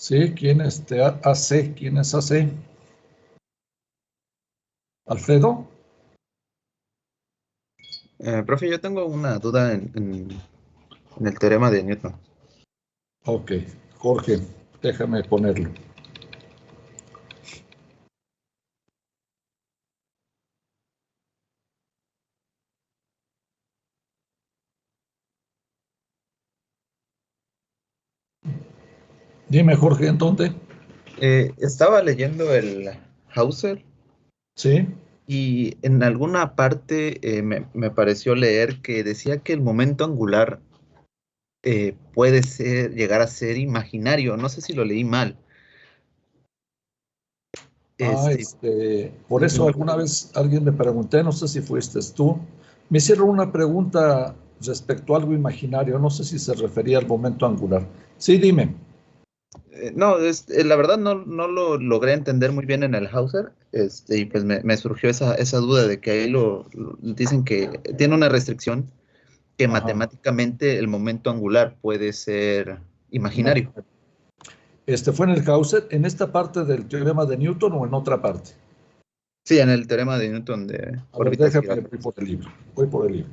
Sí, ¿quién es AC? ¿Quién es AC? ¿Alfredo? Profe, yo tengo una duda en el teorema de Newton. Ok, Jorge, déjame ponerlo. Dime, Jorge, ¿en dónde? Estaba leyendo el Hauser Sí. y en alguna parte me pareció leer que decía que el momento angular puede llegar a ser imaginario. No sé si lo leí mal. Este, Por eso no, alguna vez alguien me pregunté, no sé si fuiste tú, me hicieron una pregunta respecto a algo imaginario, no sé si se refería al momento angular. Sí, dime. no, la verdad no lo logré entender muy bien en el Hauser, y pues me surgió esa duda de que ahí dicen que tiene una restricción que Ajá, matemáticamente el momento angular puede ser imaginario. imagínate. ¿Fue en el Hauser, en esta parte del teorema de Newton o en otra parte? Sí, en el teorema de Newton de A ver, órbitas déjame, voy giratorias. por el libro, voy por el libro.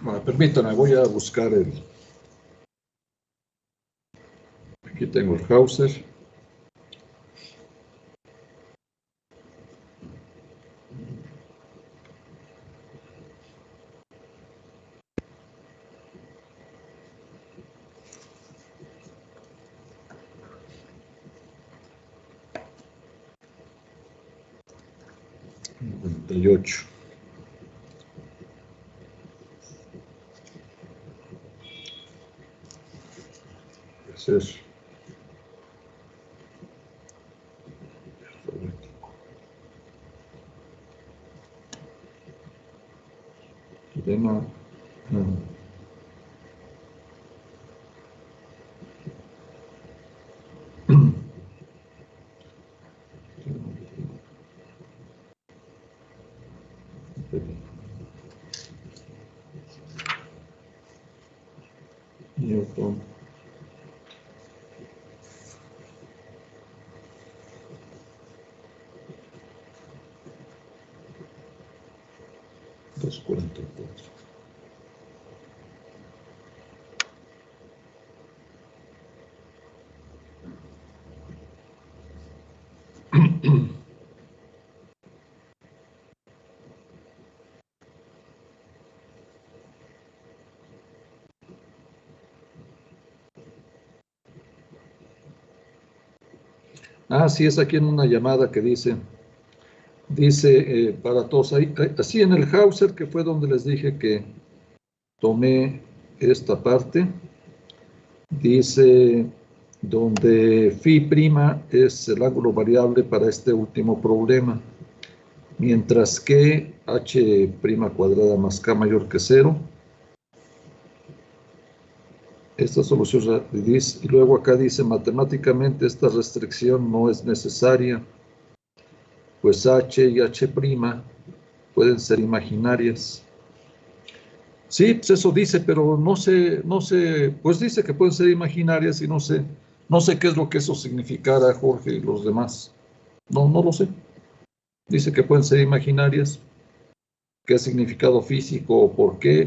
Bueno, permítame, voy a buscar aquí tengo el Hauser. Noventa y ocho. Ese es teorema. Newton. Dos cuarenta y cuatro. Ah, sí, es aquí en una llamada que dice para todos, así en el Hauser, que fue donde les dije que tomé esta parte, dice donde phi prima es el ángulo variable para este último problema, mientras que h prima cuadrada más k mayor que 0. Esta solución dice, y luego acá dice matemáticamente esta restricción no es necesaria, pues h y h prima pueden ser imaginarias. Sí, pues eso dice, pero no sé, pues dice que pueden ser imaginarias y no sé qué es lo que eso significara, Jorge y los demás. No lo sé. Dice que pueden ser imaginarias. ¿Qué significado físico o por qué?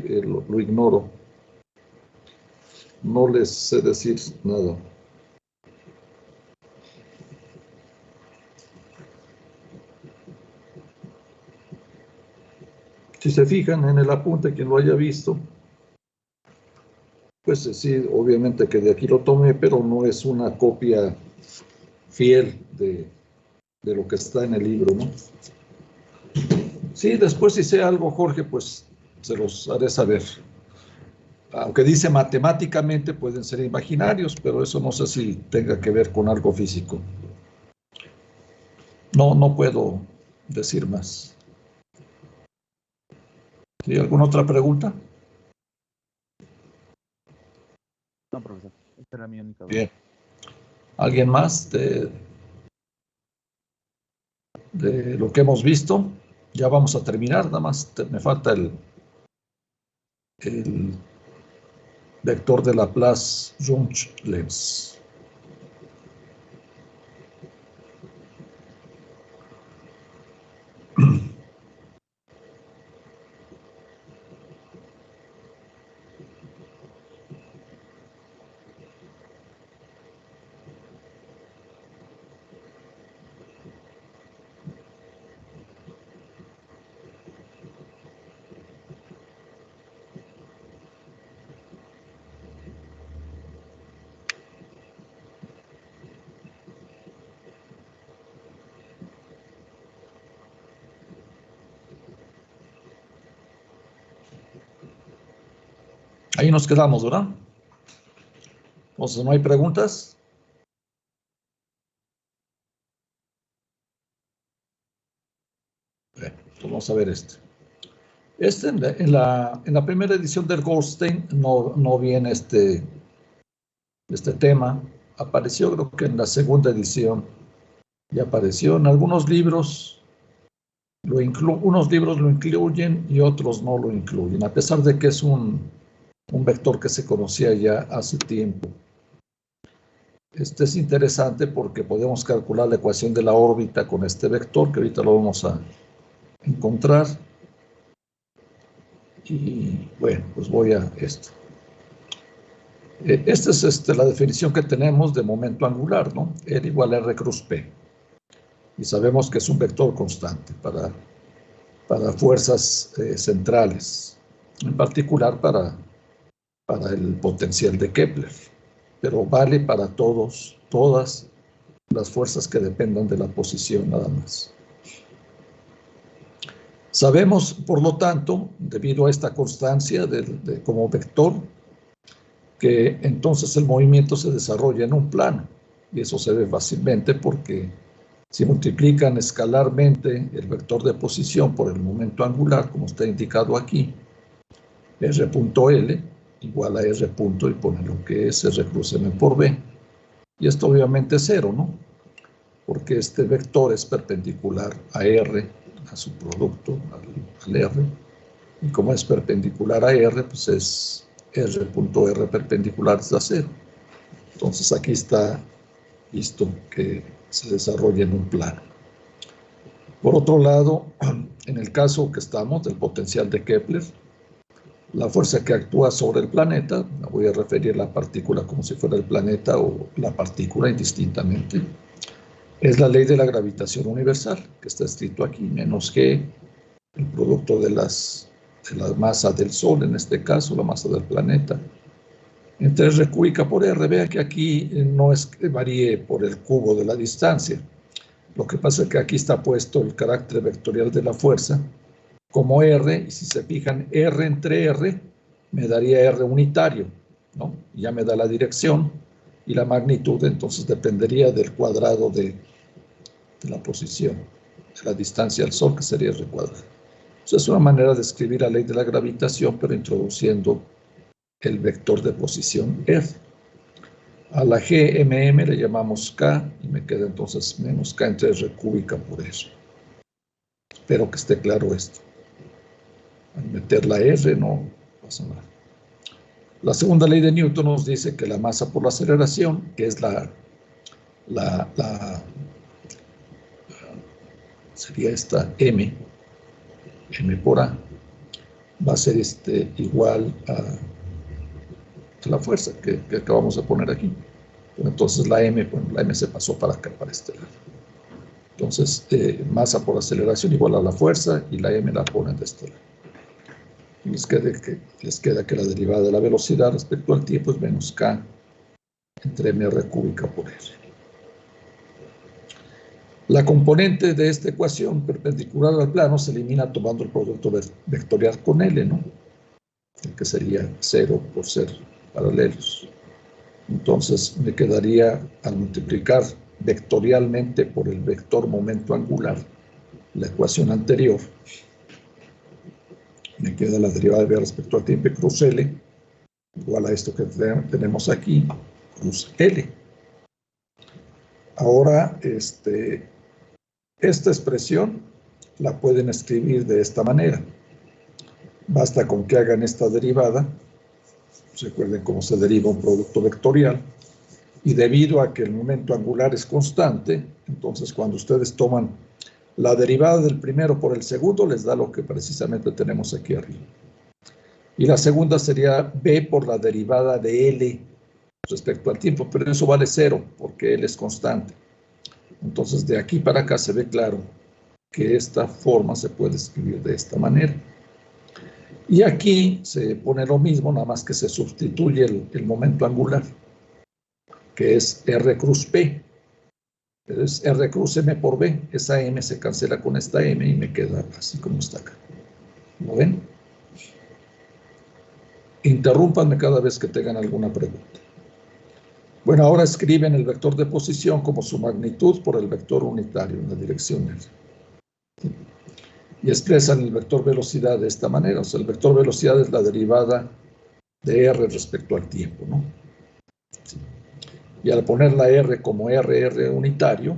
Lo ignoro. No les sé decir nada. Si se fijan en el apunte, quien lo haya visto, pues sí, obviamente que de aquí lo tomé, pero no es una copia fiel de lo que está en el libro, ¿no? Sí, después si sé algo, Jorge, pues se los haré saber. Aunque dice matemáticamente pueden ser imaginarios, pero eso no sé si tenga que ver con algo físico. No puedo decir más. ¿Sí? ¿Alguna otra pregunta? No, profesor. Esta era mi única duda. Bien. ¿Alguien más de lo que hemos visto? Ya vamos a terminar, nada más me falta el vector de Laplace-Runge-Lenz. Ahí nos quedamos, ¿verdad? Entonces, ¿no hay preguntas? Bien, pues vamos a ver este. En la primera edición del Goldstein no viene este tema. Apareció creo que en la segunda edición y apareció en algunos libros. Unos libros lo incluyen y otros no lo incluyen, a pesar de que es un vector que se conocía ya hace tiempo. Este es interesante porque podemos calcular la ecuación de la órbita con este vector, que ahorita lo vamos a encontrar. Y bueno, pues voy a esto. Esta es la definición que tenemos de momento angular, ¿no? R igual a R cruz P. Y sabemos que es un vector constante para fuerzas centrales, en particular para el potencial de Kepler, pero vale para todas las fuerzas que dependan de la posición nada más. Sabemos, por lo tanto, debido a esta constancia como vector, que entonces el movimiento se desarrolla en un plano, y eso se ve fácilmente porque si multiplican escalarmente el vector de posición por el momento angular, como está indicado aquí, R.L igual a R punto y ponen lo que es R cruz M por B. Y esto obviamente es cero, ¿no? Porque este vector es perpendicular a R, a su producto, al R. Y como es perpendicular a R, pues es R.R perpendicular a cero. Entonces aquí está visto que se desarrolla en un plano. Por otro lado, en el caso que estamos del potencial de Kepler, la fuerza que actúa sobre el planeta, me voy a referir a la partícula como si fuera el planeta o la partícula indistintamente, es la ley de la gravitación universal, que está escrito aquí, menos G, el producto de la masa del Sol, en este caso, la masa del planeta, entre R cúbica por R. Vea que aquí no es que varíe por el cubo de la distancia. Lo que pasa es que aquí está puesto el carácter vectorial de la fuerza como R, y si se fijan, R entre R me daría R unitario, ¿no? Ya me da la dirección y la magnitud, entonces dependería del cuadrado de la posición, de la distancia al Sol, que sería R cuadrado. Entonces es una manera de escribir la ley de la gravitación, pero introduciendo el vector de posición R. A la GMM le llamamos K, y me queda entonces menos K entre R cúbica por R. Espero que esté claro esto. Al meter la R no pasa nada. La segunda ley de Newton nos dice que la masa por la aceleración, que es sería esta M por A, va a ser igual a la fuerza que acabamos de poner aquí. Entonces la M se pasó para acá, para este lado. Entonces, masa por aceleración igual a la fuerza, y la M la ponen de este lado. Les queda que la derivada de la velocidad respecto al tiempo es menos K entre mr cúbica por R. La componente de esta ecuación perpendicular al plano se elimina tomando el producto vectorial con L, ¿no? que sería 0 por ser paralelos. Entonces me quedaría, al multiplicar vectorialmente por el vector momento angular, la ecuación anterior, me queda la derivada de v respecto al tiempo cruz L, igual a esto que tenemos aquí, cruz L. Ahora, esta expresión la pueden escribir de esta manera. Basta con que hagan esta derivada. Recuerden cómo se deriva un producto vectorial. Y debido a que el momento angular es constante, entonces cuando ustedes toman la derivada del primero por el segundo, les da lo que precisamente tenemos aquí arriba. Y la segunda sería b por la derivada de L respecto al tiempo, pero eso vale 0 porque L es constante. Entonces de aquí para acá se ve claro que esta forma se puede escribir de esta manera. Y aquí se pone lo mismo, nada más que se sustituye el momento angular, que es R cruz P. Es R cruz M por B. Esa M se cancela con esta M y me queda así como está acá. ¿Lo ven? Interrúmpanme cada vez que tengan alguna pregunta. Bueno, ahora escriben el vector de posición como su magnitud por el vector unitario en la dirección R. Y expresan el vector velocidad de esta manera. O sea, el vector velocidad es la derivada de R respecto al tiempo, ¿no? Sí. Y al poner la R como R unitario,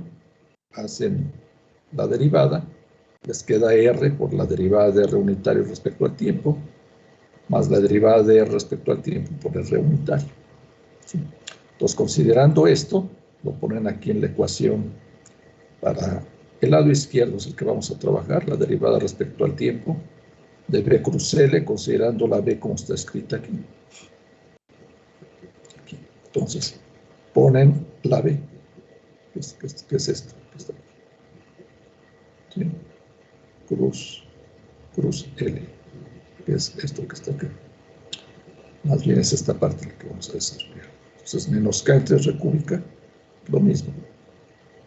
hacen la derivada, les queda R por la derivada de R unitario respecto al tiempo, más la derivada de R respecto al tiempo por R unitario. ¿Sí? Entonces, considerando esto, lo ponen aquí en la ecuación para el lado izquierdo, es el que vamos a trabajar, la derivada respecto al tiempo de B cruz L, considerando la B como está escrita aquí. Entonces, ponen la B. ¿Qué es esto? ¿Sí? Cruz L, que es esto que está aquí. Más bien es esta parte la que vamos a desarrollar. Entonces, menos K entre R cúbica, lo mismo,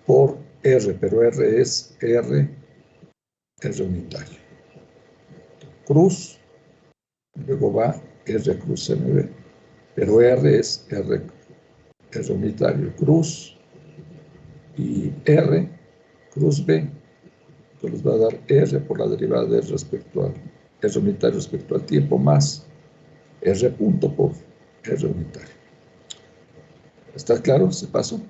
por R, pero R es R unitario. Cruz, luego va R cruz MB, pero R es R unitario, cruz, y R, cruz B, que les va a dar R por la derivada de R respecto al R unitario respecto al tiempo, más R punto por R unitario. ¿Está claro ese paso?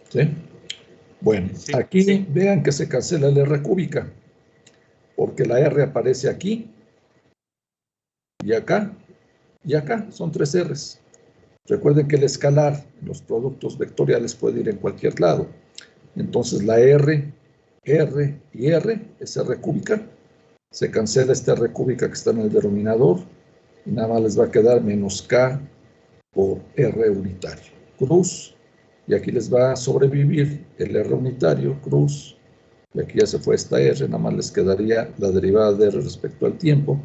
¿Sí? Bueno, sí, aquí sí. Vean que se cancela el R cúbica, porque la R aparece aquí, y acá, son 3 R's. Recuerden que el escalar en los productos vectoriales puede ir en cualquier lado. Entonces la R y R es R cúbica. Se cancela esta R cúbica que está en el denominador y nada más les va a quedar menos K por R unitario. Cruz, y aquí les va a sobrevivir el R unitario, cruz, y aquí ya se fue esta R, nada más les quedaría la derivada de R respecto al tiempo,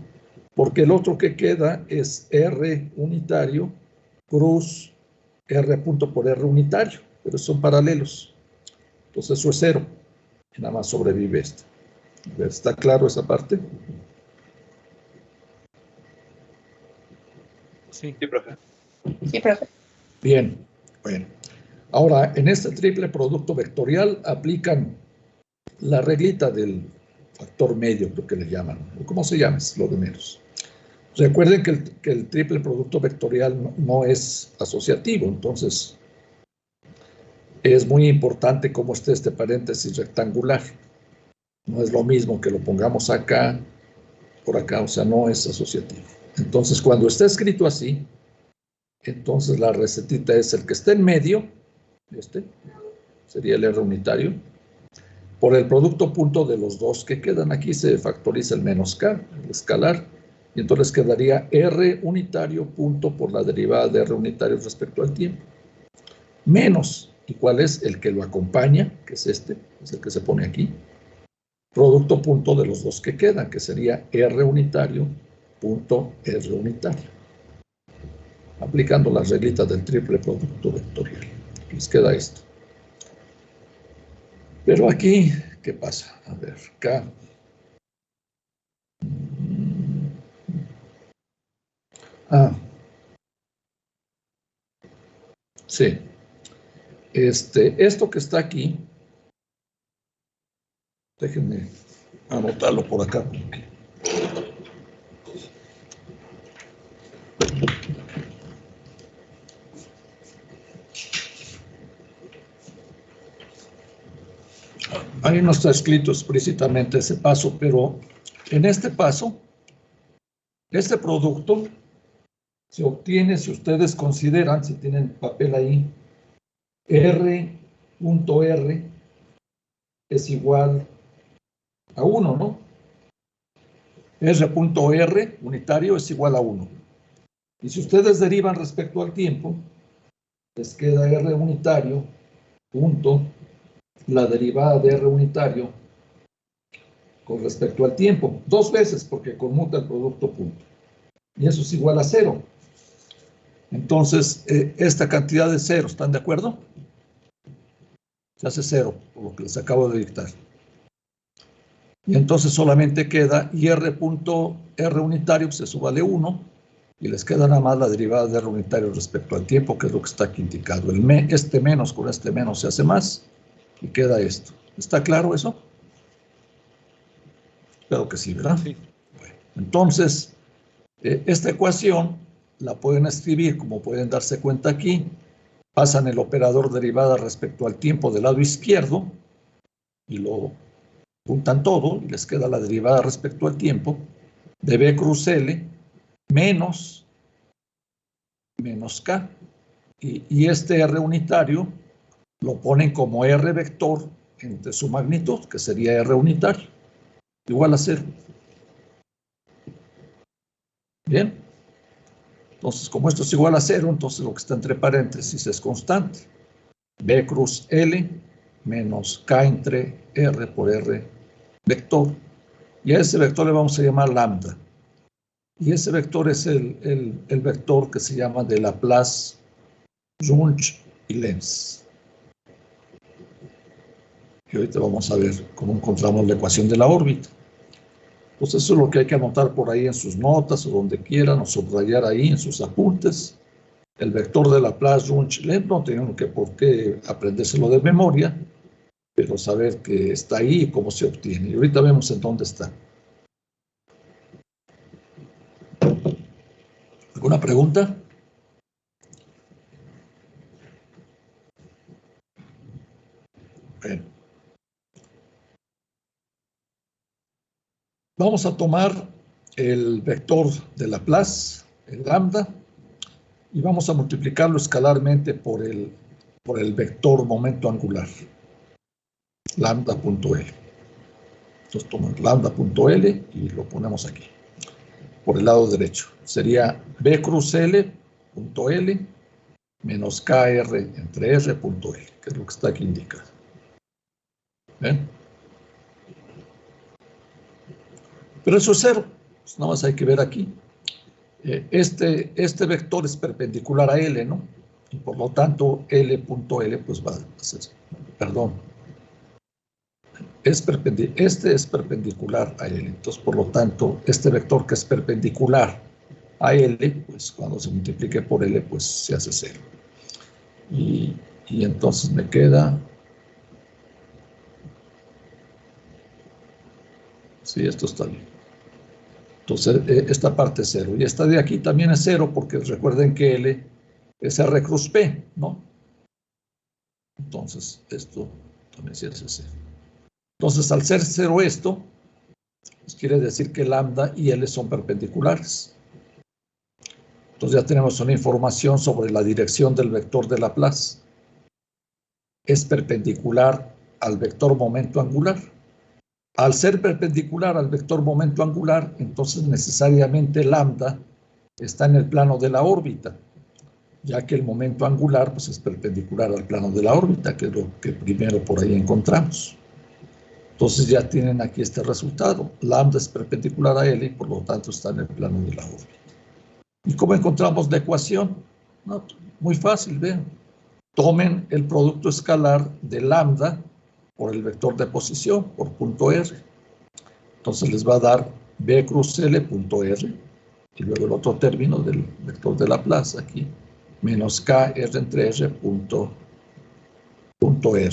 porque el otro que queda es R unitario, cruz, R punto por R unitario, pero son paralelos. Entonces eso es 0, y nada más sobrevive esto. ¿Está claro esa parte? Sí, profe. Sí, profe. Bien, bueno. Ahora, en este triple producto vectorial aplican la reglita del factor medio, creo que le llaman, o como se llama, es lo de menos. Recuerden que el triple producto vectorial no es asociativo, entonces es muy importante cómo esté este paréntesis rectangular. No es lo mismo que lo pongamos acá, por acá, o sea, no es asociativo. Entonces, cuando está escrito así, entonces la recetita es el que está en medio, sería el R unitario, por el producto punto de los dos que quedan aquí se factoriza el menos K, el escalar, y entonces quedaría R unitario punto por la derivada de R unitario respecto al tiempo, menos, ¿y cuál es? El que lo acompaña, que es este, es el que se pone aquí, producto punto de los dos que quedan, que sería R unitario punto R unitario. Aplicando las reglitas del triple producto vectorial. Les queda esto. Pero aquí, ¿qué pasa? A ver, acá. Sí. Esto que está aquí, déjenme anotarlo por acá. Ahí no está escrito explícitamente ese paso, pero en este paso, este producto se obtiene, si ustedes consideran, si tienen papel ahí, R.R es igual a 1, ¿no? R.R unitario es igual a 1. Y si ustedes derivan respecto al tiempo, les queda R unitario punto la derivada de R unitario con respecto al tiempo, 2 veces porque conmuta el producto punto. Y eso es igual a 0. Entonces, esta cantidad de 0, ¿están de acuerdo? Se hace 0, por lo que les acabo de dictar. Y entonces solamente queda y R unitario, pues eso vale 1, y les queda nada más la derivada de R unitario respecto al tiempo, que es lo que está aquí indicado. Este menos con este menos se hace más, y queda esto. ¿Está claro eso? Espero que sí, ¿verdad? Sí. Bueno, entonces, esta ecuación la pueden escribir, como pueden darse cuenta aquí, pasan el operador derivada respecto al tiempo del lado izquierdo, y lo juntan todo, y les queda la derivada respecto al tiempo, de B cruz L, menos K. Y este R unitario lo ponen como R vector entre su magnitud, que sería R unitario, igual a 0. Bien. Entonces, como esto es igual a 0, entonces lo que está entre paréntesis es constante. B cruz L menos K entre R por R vector. Y a ese vector le vamos a llamar lambda. Y ese vector es el vector que se llama de Laplace, Runge y Lenz. Y ahorita vamos a ver cómo encontramos la ecuación de la órbita. Pues eso es lo que hay que anotar por ahí en sus notas o donde quieran, o subrayar ahí en sus apuntes. El vector de Laplace, Runge y Lenz no tienen por qué aprendérselo de memoria, pero saber que está ahí y cómo se obtiene. Y ahorita vemos en dónde está. ¿Alguna pregunta? Bueno. Vamos a tomar el vector de Laplace, el lambda, y vamos a multiplicarlo escalarmente por el vector momento angular, lambda.L. Entonces tomamos lambda.L y lo ponemos aquí, por el lado derecho. Sería B cruz L.L menos KR entre R.L, que es lo que está aquí indicado. ¿Ven? Pero eso es 0. Pues nada más hay que ver aquí. Este vector es perpendicular a L, ¿no? Y por lo tanto, L.L pues va a ser, perdón, este es perpendicular a L. Entonces, por lo tanto, este vector que es perpendicular a L, pues cuando se multiplique por L, pues se hace 0. Y entonces me queda... Sí, esto está bien. Entonces, esta parte es 0. Y esta de aquí también es 0, porque recuerden que L es R cruz P, ¿no? Entonces, esto también se hace 0. Entonces, al ser 0 esto, pues quiere decir que lambda y L son perpendiculares. Entonces ya tenemos una información sobre la dirección del vector de Laplace. Es perpendicular al vector momento angular. Al ser perpendicular al vector momento angular, entonces necesariamente lambda está en el plano de la órbita, ya que el momento angular pues, es perpendicular al plano de la órbita, que es lo que primero por ahí encontramos. Entonces ya tienen aquí este resultado. Lambda es perpendicular a L y por lo tanto está en el plano de la órbita. ¿Y cómo encontramos la ecuación? No, muy fácil, vean. Tomen el producto escalar de lambda por el vector de posición, por punto R. Entonces les va a dar B cruz L punto R, y luego el otro término del vector de Laplace aquí, menos K R entre R punto R,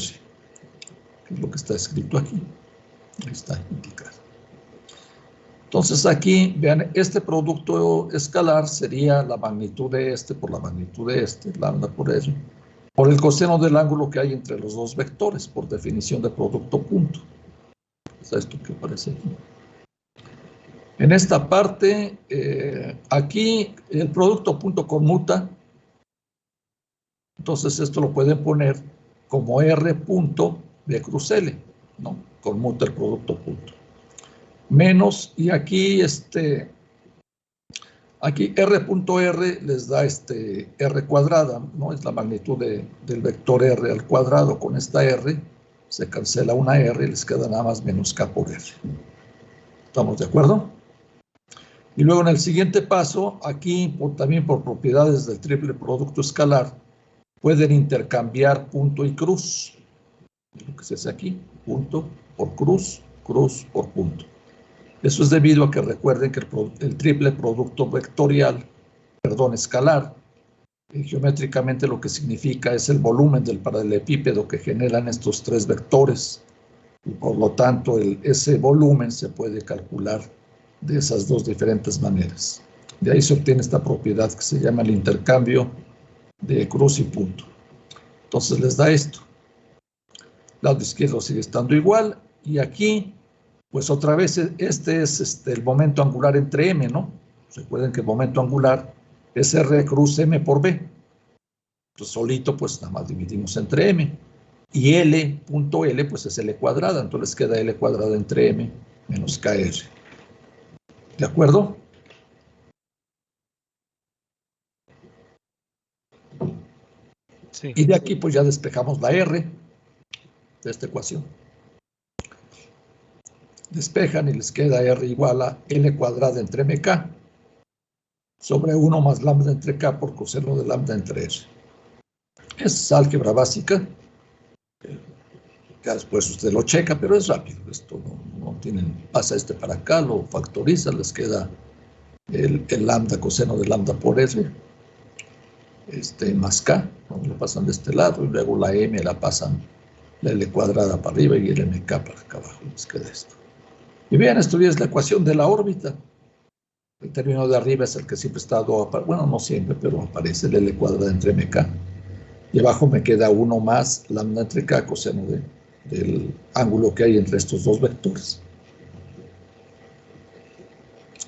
que es lo que está escrito aquí. Ahí está indicado. Entonces aquí, vean, este producto escalar sería la magnitud de este por la magnitud de este, lambda por R, por el coseno del ángulo que hay entre los dos vectores, por definición de producto punto. Es esto que aparece aquí. En esta parte, aquí el producto punto conmuta, entonces esto lo pueden poner como R punto B cruz L, ¿no? Conmuta el producto punto. Menos, y aquí aquí R.R les da R cuadrada, ¿no? Es la magnitud del vector R al cuadrado. Con esta R se cancela una R y les queda nada más menos K por R. ¿Estamos de acuerdo? Y luego en el siguiente paso, aquí también por propiedades del triple producto escalar, pueden intercambiar punto y cruz. Lo que se hace aquí, punto por cruz, cruz por punto. Eso es debido a que recuerden que el triple producto vectorial, escalar, geométricamente lo que significa es el volumen del paralelepípedo que generan estos tres vectores. Y por lo tanto, ese volumen se puede calcular de esas dos diferentes maneras. De ahí se obtiene esta propiedad que se llama el intercambio de cruz y punto. Entonces les da esto. El lado izquierdo sigue estando igual, y aquí, pues otra vez, este es el momento angular entre M, ¿no? Recuerden que el momento angular es R cruz M por B. Entonces solito, pues nada más dividimos entre M. Y L, punto L, pues es L cuadrada, entonces queda L cuadrada entre M menos KR. ¿De acuerdo? Sí. Y de aquí, pues ya despejamos la R de esta ecuación. Despejan y les queda R igual a L cuadrada entre MK sobre 1 más lambda entre K por coseno de lambda entre R. Es álgebra básica. Ya después usted lo checa, pero es rápido. Esto no tienen, pasa para acá, lo factoriza, les queda el lambda coseno de lambda por R, más K, ¿no? Lo pasan de este lado, y luego la M la pasan la L cuadrada para arriba y el MK para acá abajo, les queda esto. Y vean, esto ya es la ecuación de la órbita. El término de arriba es el que siempre está, bueno, no siempre, pero aparece el L cuadrada entre MK. Y abajo me queda 1 más lambda entre K, coseno del ángulo que hay entre estos dos vectores.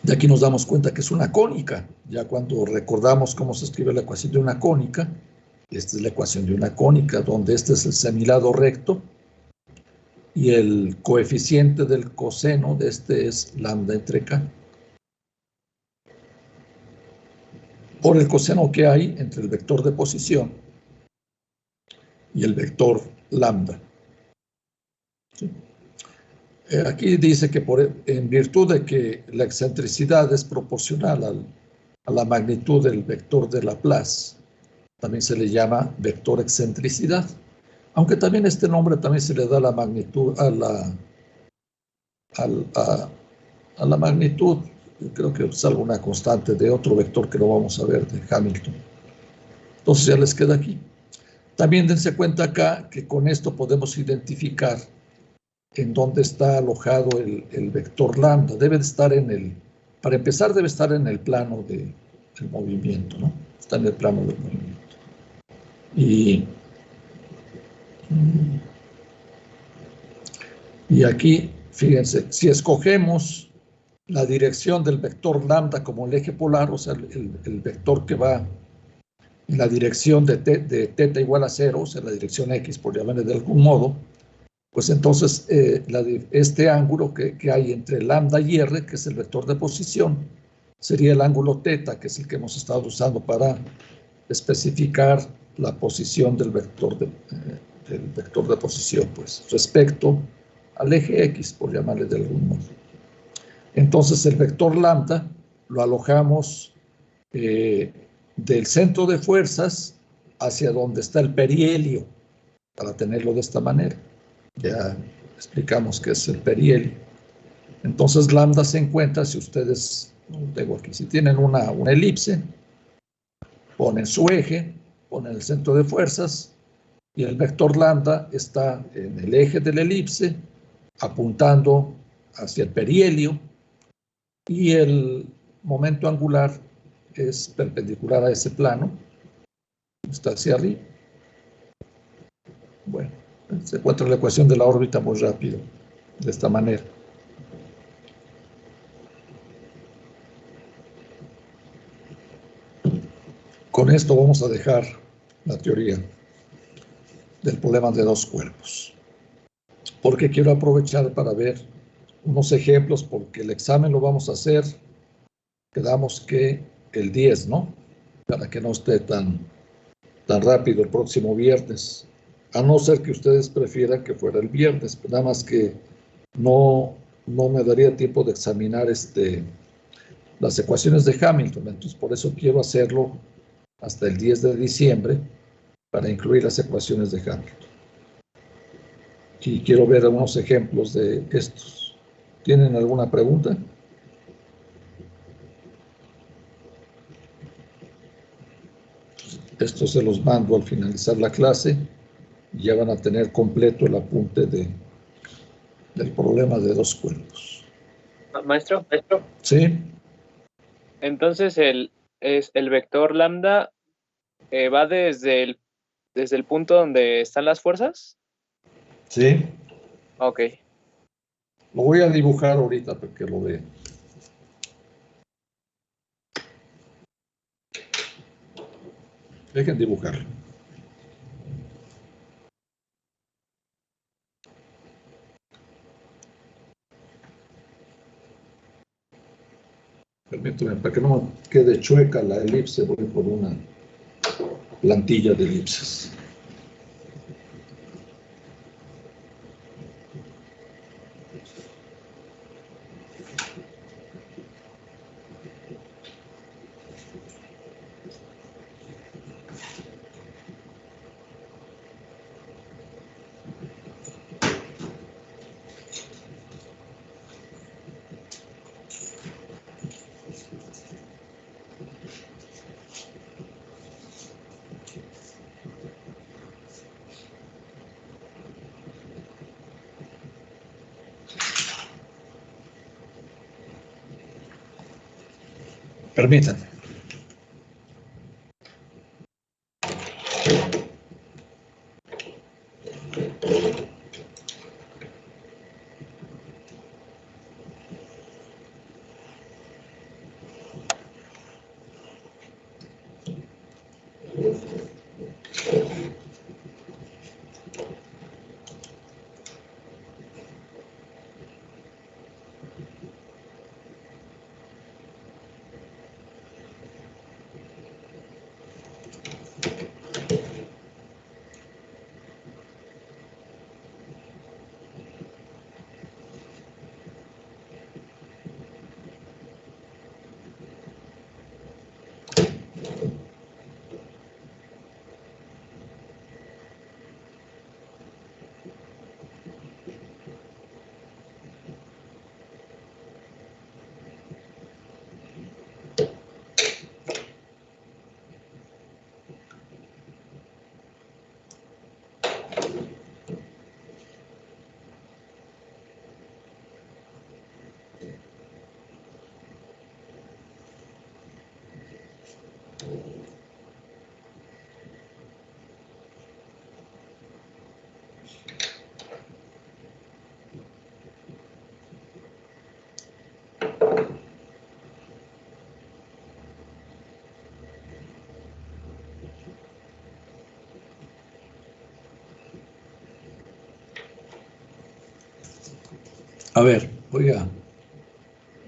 De aquí nos damos cuenta que es una cónica. Ya cuando recordamos cómo se escribe la ecuación de una cónica, esta es la ecuación de una cónica, donde este es el semilado recto y el coeficiente del coseno de este es lambda entre K. Por el coseno que hay entre el vector de posición y el vector lambda. ¿Sí? Aquí dice que en virtud de que la excentricidad es proporcional a la magnitud del vector de Laplace, también se le llama vector excentricidad. Aunque también este nombre también se le da la magnitud a la magnitud, creo que es alguna constante de otro vector que no vamos a ver, de Hamilton. Entonces ya les queda aquí. También dense cuenta acá que con esto podemos identificar en dónde está alojado el vector lambda. Debe de estar para empezar debe estar en el plano del movimiento, ¿no? Está en el plano del movimiento. Y aquí, fíjense, si escogemos la dirección del vector lambda como el eje polar, o sea, el vector que va en la dirección de θ igual a 0, o sea, la dirección X, por llamarle de algún modo, pues entonces este ángulo que hay entre lambda y R, que es el vector de posición, sería el ángulo θ, que es el que hemos estado usando para especificar la posición del vector de posición, pues, respecto al eje X, por llamarle de algún modo. Entonces el vector lambda lo alojamos del centro de fuerzas hacia donde está el perihelio, para tenerlo de esta manera. Ya explicamos que es el perihelio. Entonces lambda se encuentra, si ustedes, tengo aquí, si tienen una elipse, ponen su eje, ponen el centro de fuerzas y el vector lambda está en el eje de la elipse apuntando hacia el perihelio y el momento angular es perpendicular a ese plano, está hacia arriba. Bueno, se encuentra la ecuación de la órbita muy rápido, de esta manera. Con esto vamos a dejar la teoría del problema de dos cuerpos, porque quiero aprovechar para ver unos ejemplos, porque el examen lo vamos a hacer, quedamos que el 10, ¿no? Para que no esté tan rápido el próximo viernes, a no ser que ustedes prefieran que fuera el viernes, nada más que no me daría tiempo de examinar las ecuaciones de Hamilton, entonces por eso quiero hacerlo hasta el 10 de diciembre para incluir las ecuaciones de Hamilton. Y quiero ver algunos ejemplos de estos. ¿Tienen alguna pregunta? Esto se los mando al finalizar la clase y ya van a tener completo el apunte del problema de dos cuerpos. Maestro, ¿Sí? entonces el vector lambda va desde el punto donde están las fuerzas. Sí. Ok. Lo voy a dibujar ahorita para que lo vean. Dejen dibujarlo. Permítame, para que no quede chueca la elipse, voy por una plantilla de elipses. Permítanme. A ver, voy a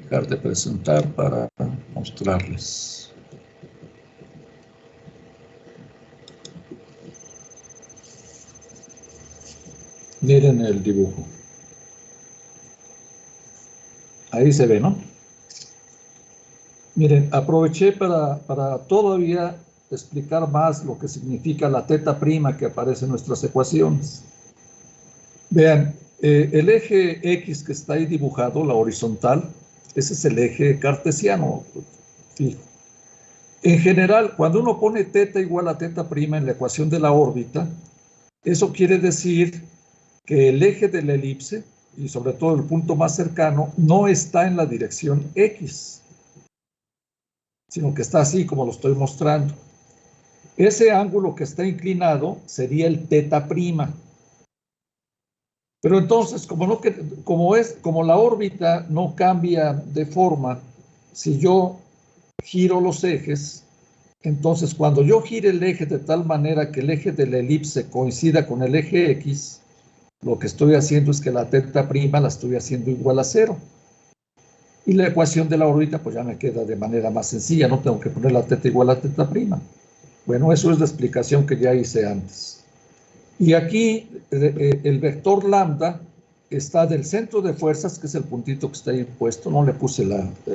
dejar de presentar para mostrarles. Miren el dibujo. Ahí se ve, ¿no? Miren, aproveché para todavía explicar más lo que significa la teta prima que aparece en nuestras ecuaciones. Vean, el eje X que está ahí dibujado, la horizontal, ese es el eje cartesiano fijo. En general, cuando uno pone θ igual a θ' en la ecuación de la órbita, eso quiere decir que el eje de la elipse, y sobre todo el punto más cercano, no está en la dirección X, sino que está así como lo estoy mostrando. Ese ángulo que está inclinado sería el θ'P. Pero entonces, como la órbita no cambia de forma, si yo giro los ejes, entonces cuando yo gire el eje de tal manera que el eje de la elipse coincida con el eje X, lo que estoy haciendo es que la θ' la estoy haciendo igual a 0. Y la ecuación de la órbita pues ya me queda de manera más sencilla, no tengo que poner la θ igual a θ'P. Bueno, eso es la explicación que ya hice antes. Y aquí el vector lambda está del centro de fuerzas, que es el puntito que está ahí puesto, no le puse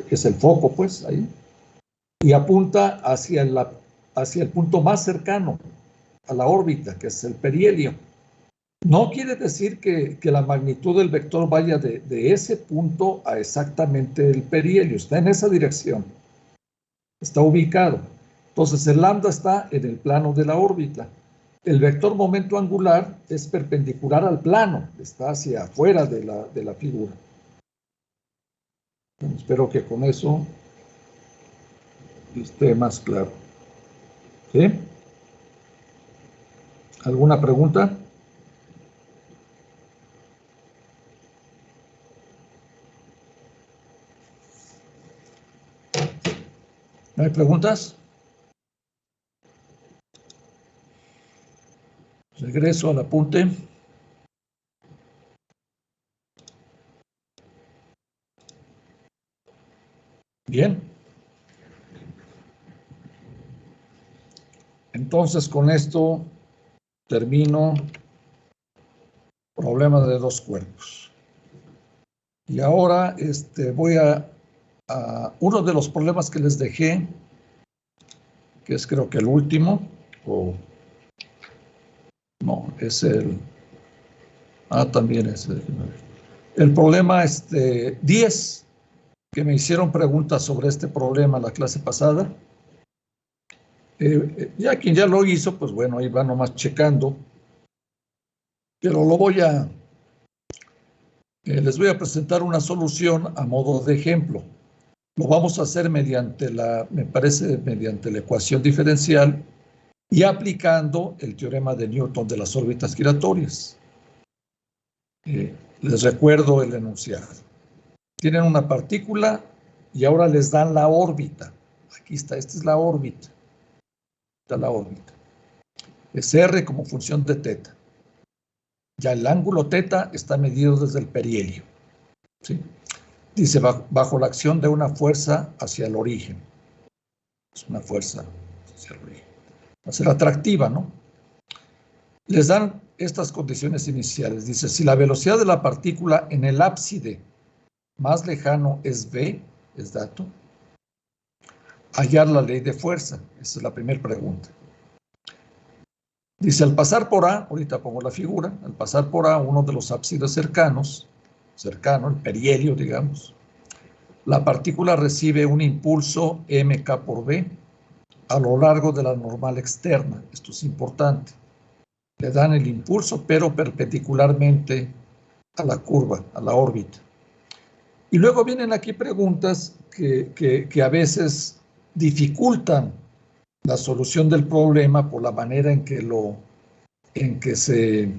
que es el foco, pues, ahí, y apunta hacia el punto más cercano a la órbita, que es el perihelio. No quiere decir que la magnitud del vector vaya de ese punto a exactamente el perihelio, está en esa dirección, está ubicado. Entonces el lambda está en el plano de la órbita. El vector momento angular es perpendicular al plano, está hacia afuera de la figura. Bueno, espero que con eso esté más claro. ¿Sí? ¿Alguna pregunta? ¿No hay preguntas? Regreso al apunte. Bien. Entonces, con esto termino problema de dos cuerpos. Y ahora voy a uno de los problemas que les dejé, que es creo que el último, o no, es también es el problema 10, que me hicieron preguntas sobre este problema la clase pasada. Ya quien ya lo hizo, pues bueno, ahí va nomás checando, pero les voy a presentar una solución a modo de ejemplo. Lo vamos a hacer mediante mediante la ecuación diferencial y aplicando el teorema de Newton de las órbitas giratorias. Les recuerdo el enunciado. Tienen una partícula y ahora les dan la órbita. Aquí está, esta es la órbita. Está la órbita. Es R como función de θ. Ya el ángulo θ está medido desde el perihelio. ¿Sí? Dice, bajo la acción de una fuerza hacia el origen. Es una fuerza hacia el origen. Va a ser atractiva, ¿no? Les dan estas condiciones iniciales. Dice, si la velocidad de la partícula en el ábside más lejano es v, es dato, hallar la ley de fuerza. Esa es la primera pregunta. Dice, al pasar por A, ahorita pongo la figura, al pasar por A, uno de los ábsides cercano, el perihelio, digamos, la partícula recibe un impulso mk por v a lo largo de la normal externa. Esto es importante. Le dan el impulso, pero perpendicularmente a la curva, a la órbita. Y luego vienen aquí preguntas que a veces dificultan la solución del problema por la manera en que se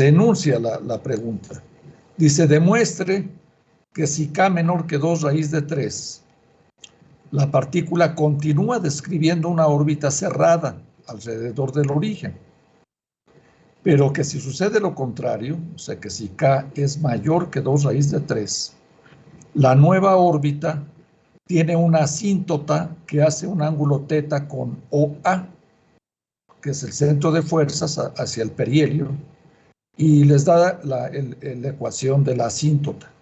enuncia la pregunta. Dice, demuestre que si k menor que 2 raíz de 3, la partícula continúa describiendo una órbita cerrada alrededor del origen, pero que si sucede lo contrario, o sea que si k es mayor que 2 raíz de 3, la nueva órbita tiene una asíntota que hace un ángulo θ con OA, que es el centro de fuerzas hacia el perihelio, y les da la ecuación de la asíntota,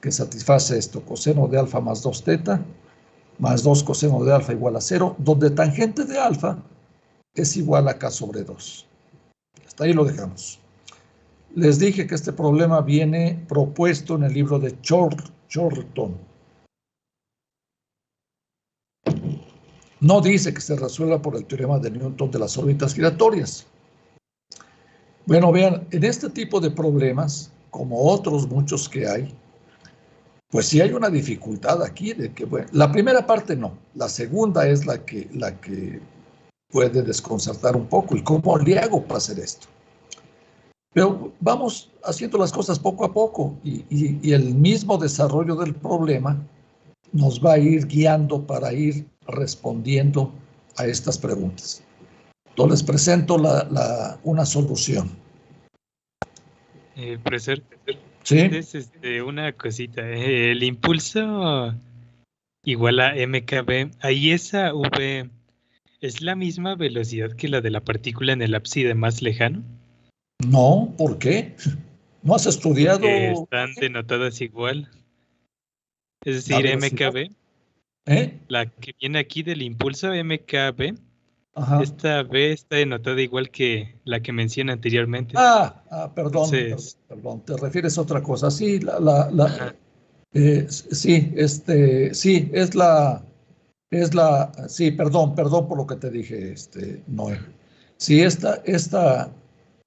que satisface esto, coseno de alfa más 2θ, más 2 coseno de alfa igual a 0, donde tangente de alfa es igual a k sobre 2. Hasta ahí lo dejamos. Les dije que este problema viene propuesto en el libro de Chorlton. No dice que se resuelva por el teorema de Newton de las órbitas giratorias. Bueno, vean, en este tipo de problemas, como otros muchos que hay, pues sí hay una dificultad aquí de que, bueno, la primera parte no, la segunda es la que puede desconcertar un poco. ¿Y cómo le hago para hacer esto? Pero vamos haciendo las cosas poco a poco y el mismo desarrollo del problema nos va a ir guiando para ir respondiendo a estas preguntas. Entonces les presento una solución. Profesor, ¿Sí? entonces, una cosita. El impulso igual a mkb, ahí esa v es la misma velocidad que la de la partícula en el ábside más lejano. No, ¿por qué? ¿No has estudiado? Que están denotadas igual. Es decir, velocidad. mkb, ¿Eh? la que viene aquí del impulso mkb, Ajá. esta v está denotada igual que la que menciona anteriormente. Perdón, Entonces, perdón, te refieres a otra cosa. Sí, sí, sí, perdón por lo que te dije, Noé. Sí, esta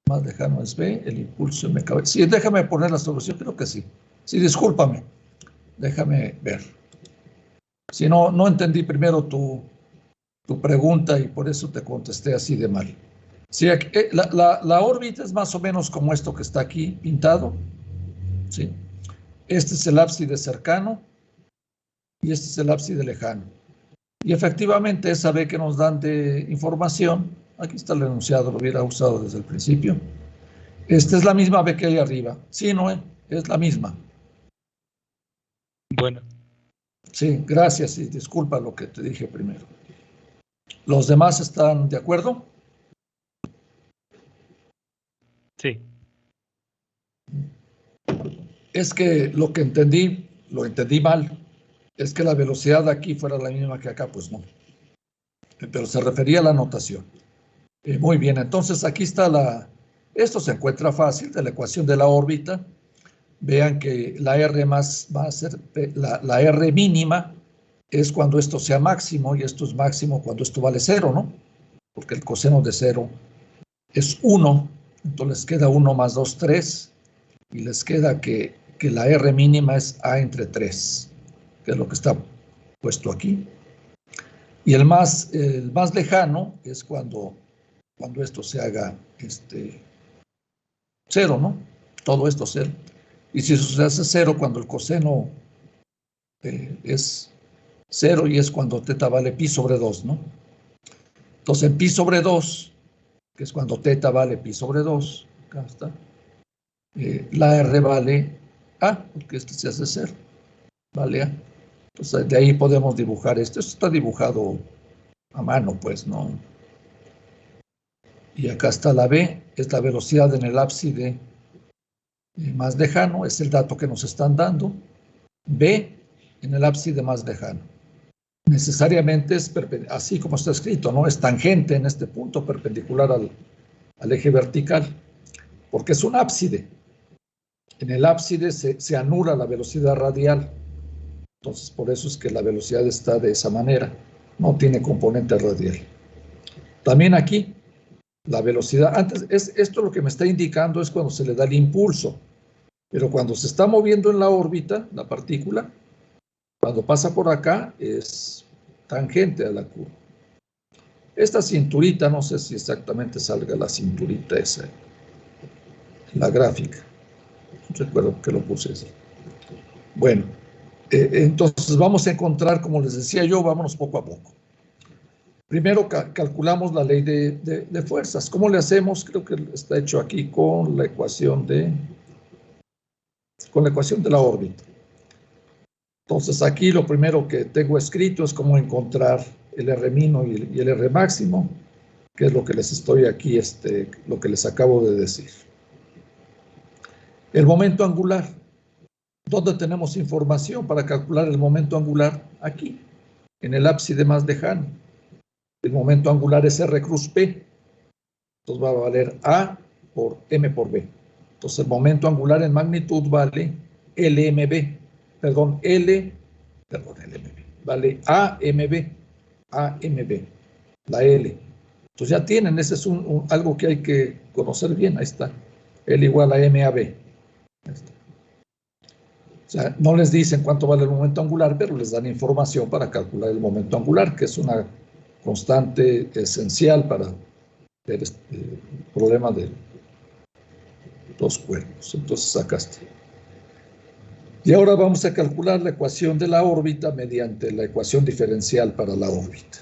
más lejano es B, el impulso MKB. Sí, déjame poner la solución, creo que sí. Sí, discúlpame, déjame ver. Si no entendí primero tu pregunta y por eso te contesté así de mal. Sí, la órbita es más o menos como esto que está aquí pintado. ¿Sí? Este es el ábside cercano y este es el ábside lejano. Y efectivamente esa B que nos dan de información, aquí está el enunciado, lo hubiera usado desde el principio. Esta es la misma B que hay arriba. Sí, no, es la misma. bueno. Sí, gracias y disculpa lo que te dije primero. ¿Los demás están de acuerdo? Sí. Es que lo entendí mal. Es que la velocidad de aquí fuera la misma que acá, pues no. Pero se refería a la notación. Muy bien, entonces aquí está esto se encuentra fácil de la ecuación de la órbita. Vean que la R va a ser, la R mínima es cuando esto sea máximo y esto es máximo cuando esto vale 0, ¿no? Porque el coseno de 0 es 1, entonces les queda 1 más 2, 3, y les queda que la R mínima es A entre 3, que es lo que está puesto aquí. Y el más lejano es cuando esto se haga 0, ¿no? Todo esto 0. Y si eso se hace 0 cuando el coseno es 0 y es cuando teta vale pi sobre 2, ¿no? Entonces en pi sobre 2, que es cuando teta vale pi sobre 2, acá está, la R vale A, porque este se hace 0, vale A. Entonces de ahí podemos dibujar esto. Esto está dibujado a mano, pues, ¿no? Y acá está la B, es la velocidad en el ábside más lejano, es el dato que nos están dando. B en el ábside más lejano. Necesariamente es así como está escrito, ¿no? Es tangente en este punto, perpendicular al eje vertical, porque es un ábside. En el ábside se anula la velocidad radial. Entonces, por eso es que la velocidad está de esa manera. No tiene componente radial. También aquí, la velocidad, esto lo que me está indicando es cuando se le da el impulso. Pero cuando se está moviendo en la órbita, la partícula, cuando pasa por acá, es tangente a la curva. Esta cinturita, no sé si exactamente salga la cinturita esa en la gráfica. Recuerdo que lo puse así. Bueno, entonces vamos a encontrar, como les decía yo, vámonos poco a poco. Primero calculamos la ley de fuerzas. ¿Cómo le hacemos? Creo que está hecho aquí con la ecuación de la órbita. Entonces aquí lo primero que tengo escrito es cómo encontrar el R mínimo y el R máximo, que es lo que les estoy aquí, lo que les acabo de decir. El momento angular. ¿Dónde tenemos información para calcular el momento angular? Aquí, en el ábside más lejano. El momento angular es R cruz P. Entonces va a valer A por M por B. Entonces el momento angular en magnitud vale LMB, perdón, LMB, vale AMB, la L. Entonces ya tienen, ese es algo que hay que conocer bien, ahí está, L igual a MAB. Ahí está. O sea, no les dicen cuánto vale el momento angular, pero les dan información para calcular el momento angular, que es una constante esencial para el problema de los cuerpos. Entonces acá está. Y ahora vamos a calcular la ecuación de la órbita mediante la ecuación diferencial para la órbita.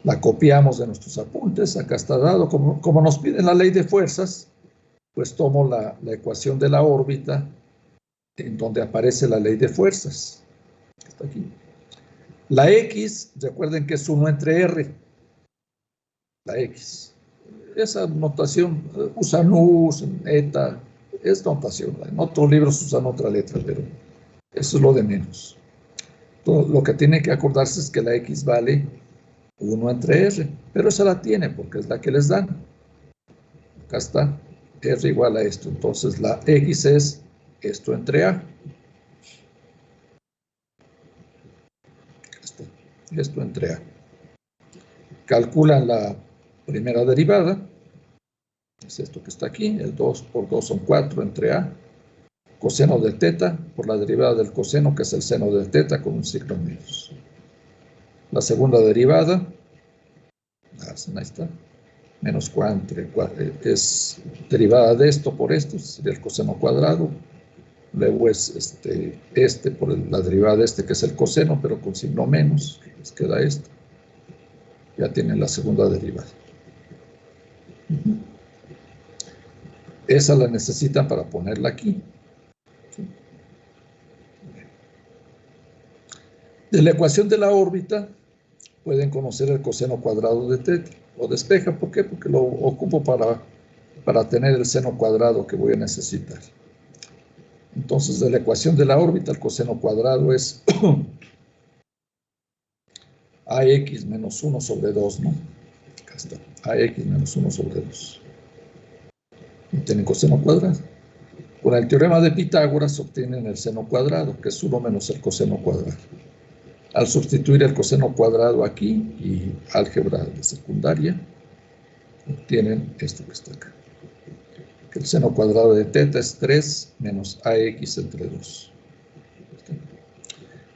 La copiamos de nuestros apuntes, acá está dado. Como nos piden la ley de fuerzas, pues tomo la ecuación de la órbita en donde aparece la ley de fuerzas. Está aquí. La X, recuerden que es 1 entre R. La X. Esa notación, usan U, usan eta, es notación. En otros libros usan otra letra, pero eso es lo de menos. Todo lo que tiene que acordarse es que la X vale 1 entre R, pero esa la tiene porque es la que les dan. Acá está, R igual a esto. Entonces la X es esto entre A. Esto entre A. Calculan la primera derivada. Es esto que está aquí. El 2 por 2 son 4 entre A. Coseno de teta por la derivada del coseno, que es el seno de teta con un signo menos. La segunda derivada, ahí está, menos 4 es derivada de esto por esto, sería el coseno cuadrado. Luego es por la derivada de este, que es el coseno, pero con signo menos, les queda esto. Ya tienen la segunda derivada. Esa la necesitan para ponerla aquí. De la ecuación de la órbita pueden conocer el coseno cuadrado de teta. Lo despeja, ¿por qué? Porque lo ocupo para tener el seno cuadrado que voy a necesitar. Entonces, de la ecuación de la órbita, el coseno cuadrado es AX menos 1 sobre 2, ¿no? Acá está, AX menos 1 sobre 2. Y tienen coseno cuadrado. Con el teorema de Pitágoras obtienen el seno cuadrado, que es 1 menos el coseno cuadrado. Al sustituir el coseno cuadrado aquí y álgebra de secundaria, obtienen esto que está acá. Que el seno cuadrado de teta es 3 menos AX entre 2.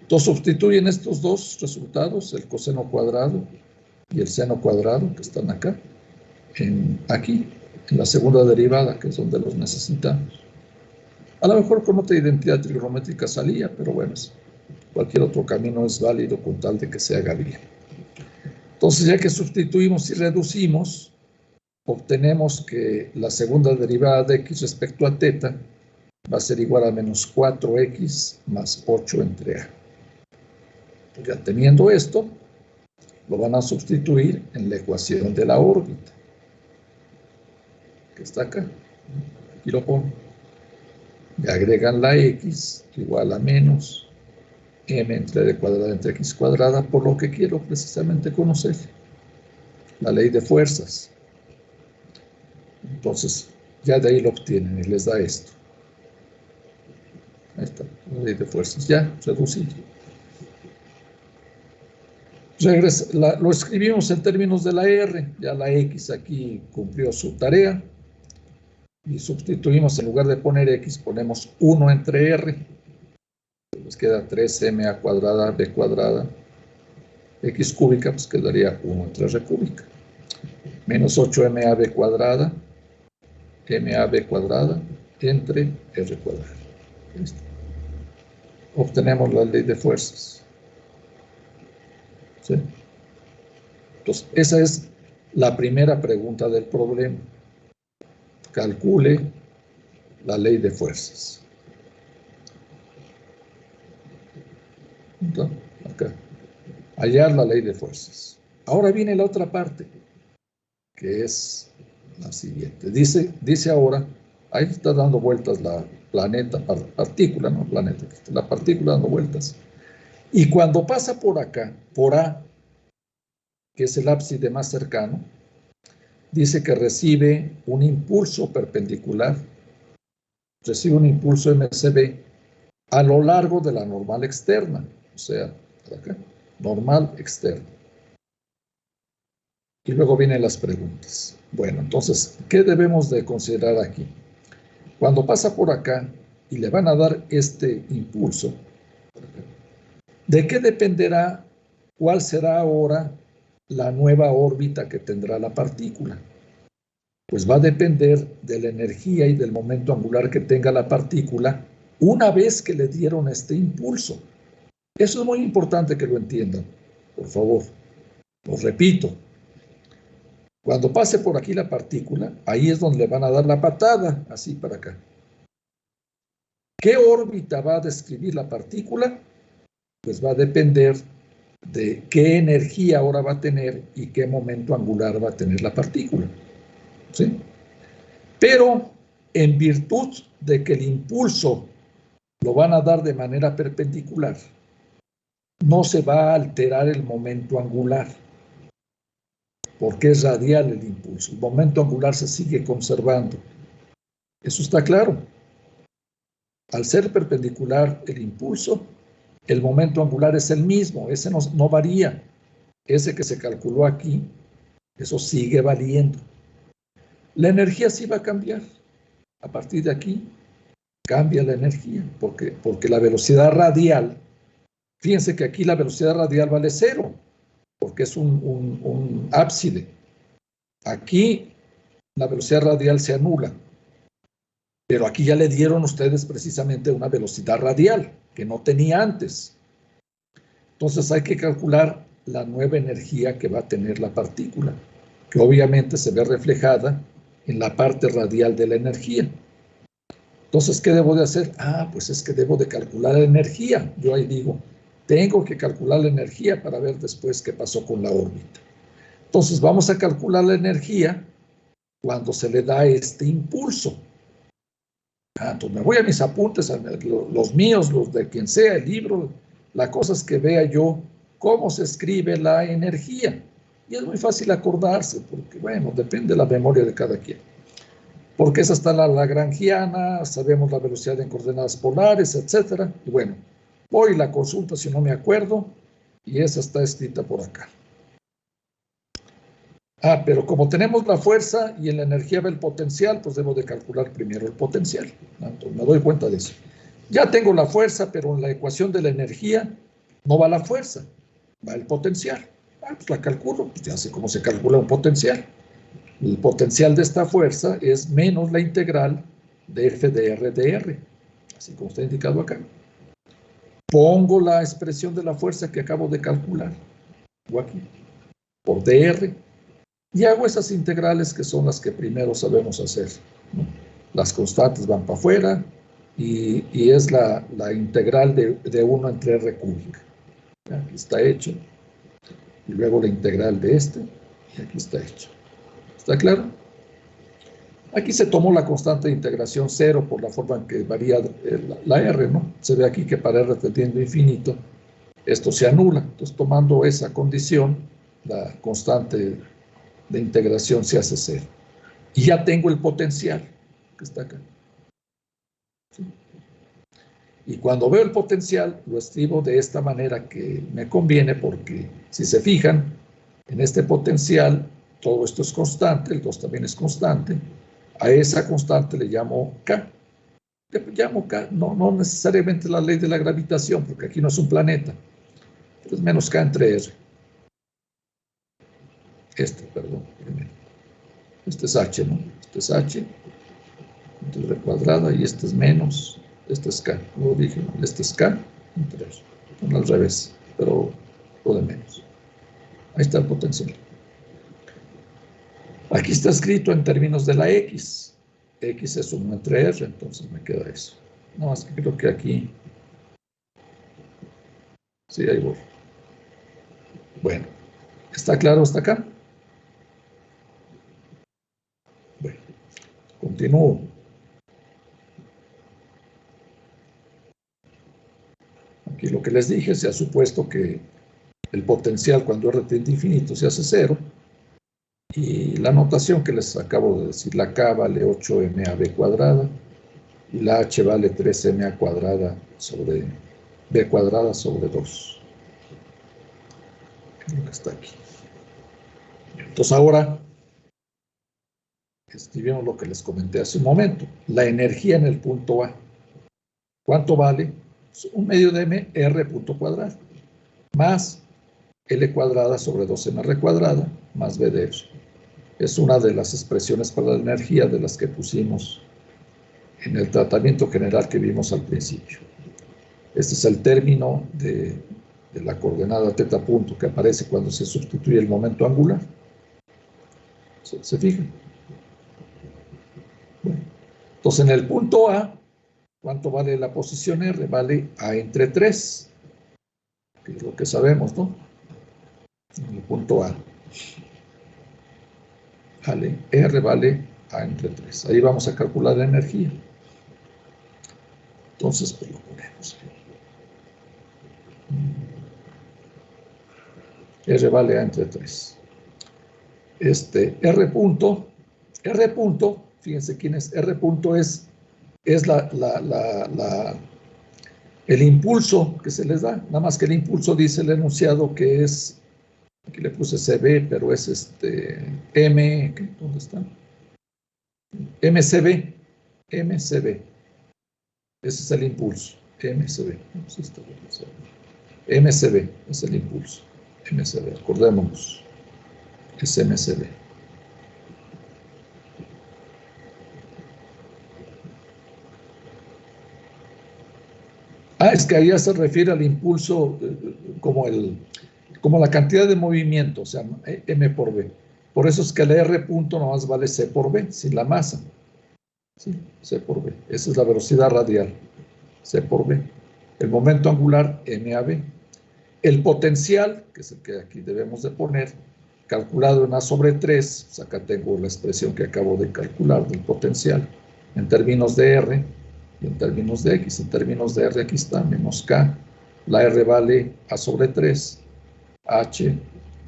Entonces sustituyen estos dos resultados, el coseno cuadrado y el seno cuadrado, que están acá, aquí, en la segunda derivada, que es donde los necesitamos. A lo mejor con otra identidad trigonométrica salía, pero bueno, cualquier otro camino es válido con tal de que se haga bien. Entonces, ya que sustituimos y reducimos, obtenemos que la segunda derivada de x respecto a teta va a ser igual a menos 4x más 8 entre a. Ya teniendo esto, lo van a sustituir en la ecuación de la órbita, que está acá. Aquí lo pongo. Le agregan la x igual a menos m entre d cuadrada entre x cuadrada, por lo que quiero precisamente conocer, la ley de fuerzas. Entonces, ya de ahí lo obtienen y les da esto. Ahí está, la ley de fuerzas, ya reducido. Lo escribimos en términos de la R, ya la X aquí cumplió su tarea, y sustituimos, en lugar de poner X, ponemos 1 entre R, pues queda 3ma cuadrada b cuadrada, X cúbica, pues quedaría 1 entre R cúbica, menos 8mab cuadrada, mab cuadrada, entre R cuadrada. ¿Listo? Obtenemos la ley de fuerzas. ¿Sí? Entonces, esa es la primera pregunta del problema. Calcule la ley de fuerzas. Entonces, acá. Hallar la ley de fuerzas. Ahora viene la otra parte, que es la siguiente. Dice ahora, ahí está dando vueltas la partícula, no planeta, la partícula dando vueltas. Y cuando pasa por acá, por A, que es el ábside más cercano, dice que recibe un impulso perpendicular recibe un impulso MCB a lo largo de la normal externa, o sea, acá, normal externa. Y luego vienen las preguntas. Bueno, entonces, ¿qué debemos de considerar aquí? Cuando pasa por acá y le van a dar este impulso, ¿de qué dependerá cuál será ahora la nueva órbita que tendrá la partícula? Pues va a depender de la energía y del momento angular que tenga la partícula una vez que le dieron este impulso. Eso es muy importante que lo entiendan, por favor. Os repito, cuando pase por aquí la partícula, ahí es donde le van a dar la patada, así para acá. ¿Qué órbita va a describir la partícula? Pues va a depender de qué energía ahora va a tener y qué momento angular va a tener la partícula. ¿Sí? Pero en virtud de que el impulso lo van a dar de manera perpendicular, no se va a alterar el momento angular, porque es radial el impulso. El momento angular se sigue conservando. ¿Eso está claro? Al ser perpendicular el impulso, el momento angular es el mismo, ese no varía. Ese que se calculó aquí, eso sigue valiendo. La energía sí va a cambiar. A partir de aquí, cambia la energía, porque la velocidad radial, fíjense que aquí la velocidad radial vale 0, porque es un ábside. Aquí la velocidad radial se anula, pero aquí ya le dieron ustedes precisamente una velocidad radial que no tenía antes. Entonces hay que calcular la nueva energía que va a tener la partícula, que obviamente se ve reflejada en la parte radial de la energía. Entonces, ¿qué debo de hacer? Pues es que debo de calcular la energía. Yo ahí digo, tengo que calcular la energía para ver después qué pasó con la órbita. Entonces, vamos a calcular la energía cuando se le da este impulso. Entonces, me voy a mis apuntes, los míos, los de quien sea, el libro, la cosa es que vea yo cómo se escribe la energía. Y es muy fácil acordarse, porque, bueno, depende de la memoria de cada quien. Porque esa está la lagrangiana, sabemos la velocidad en coordenadas polares, etc. Y bueno, voy y la consulto si no me acuerdo, y esa está escrita por acá. Pero como tenemos la fuerza y en la energía va el potencial, pues debo de calcular primero el potencial. Entonces me doy cuenta de eso. Ya tengo la fuerza, pero en la ecuación de la energía no va la fuerza, va el potencial. Pues la calculo, pues ya sé cómo se calcula un potencial. El potencial de esta fuerza es menos la integral de F de R de R, así como está indicado acá. Pongo la expresión de la fuerza que acabo de calcular, o aquí, por dr, y hago esas integrales que son las que primero sabemos hacer, ¿no? Las constantes van para afuera, y es la integral de 1 entre R cúbica. Aquí está hecho. Y luego la integral de este, y aquí está hecho. ¿Está claro? Aquí se tomó la constante de integración 0 por la forma en que varía la R, ¿no? Se ve aquí que para R tendiendo a infinito, esto se anula. Entonces, tomando esa condición, la constante de integración se hace 0. Y ya tengo el potencial, que está acá. ¿Sí? Y cuando veo el potencial, lo escribo de esta manera que me conviene, porque si se fijan, en este potencial, todo esto es constante, el 2 también es constante. A esa constante le llamo K. Le llamo K, no necesariamente la ley de la gravitación, porque aquí no es un planeta. Es menos K entre R. Perdón, primero. Este es H, ¿no? Este es H, entre R cuadrada, y este es menos, este es K. Como dije, este es K entre R. No al revés, pero lo de menos. Ahí está el potencial. Aquí está escrito en términos de la X. X es 1 entre R, entonces me queda eso. No, es que creo que aquí... Sí, ahí voy. Bueno, ¿está claro hasta acá? Bueno, continúo. Aquí lo que les dije, se ha supuesto que el potencial cuando R tiende a infinito se hace 0. Y la notación que les acabo de decir, la K vale 8mAv cuadrada, y la h vale 3ma cuadrada sobre b cuadrada sobre 2. Es lo que está aquí. Entonces ahora, vimos lo que les comenté hace un momento. La energía en el punto A. ¿Cuánto vale? 1/2 de m r punto cuadrado más L cuadrada sobre 2mr cuadrada más B de eso. Es una de las expresiones para la energía de las que pusimos en el tratamiento general que vimos al principio. Este es el término de la coordenada θ punto que aparece cuando se sustituye el momento angular. ¿Se fijan? Bueno, entonces en el punto A, ¿cuánto vale la posición R? Vale A entre 3, que es lo que sabemos, ¿no? En el punto A. Vale, R vale A entre 3. Ahí vamos a calcular la energía. Entonces, pues lo ponemos. R vale A entre 3. R punto, fíjense quién es. R punto es el impulso que se les da. Nada más que el impulso dice el enunciado que es, aquí le puse CB, pero es M, ¿dónde está? MCB. Ese es el impulso. MCB es el impulso. MCB, acordémonos. Es MCB. Es que ahí se refiere al impulso como la cantidad de movimiento, o sea, M por B. Por eso es que el R punto nomás vale C por B, sin la masa. ¿Sí? C por B. Esa es la velocidad radial. C por B. El momento angular, M a B. El potencial, que es el que aquí debemos de poner, calculado en A sobre 3, pues acá tengo la expresión que acabo de calcular del potencial, en términos de R y en términos de X. En términos de R aquí está, menos K. La R vale A sobre 3, H,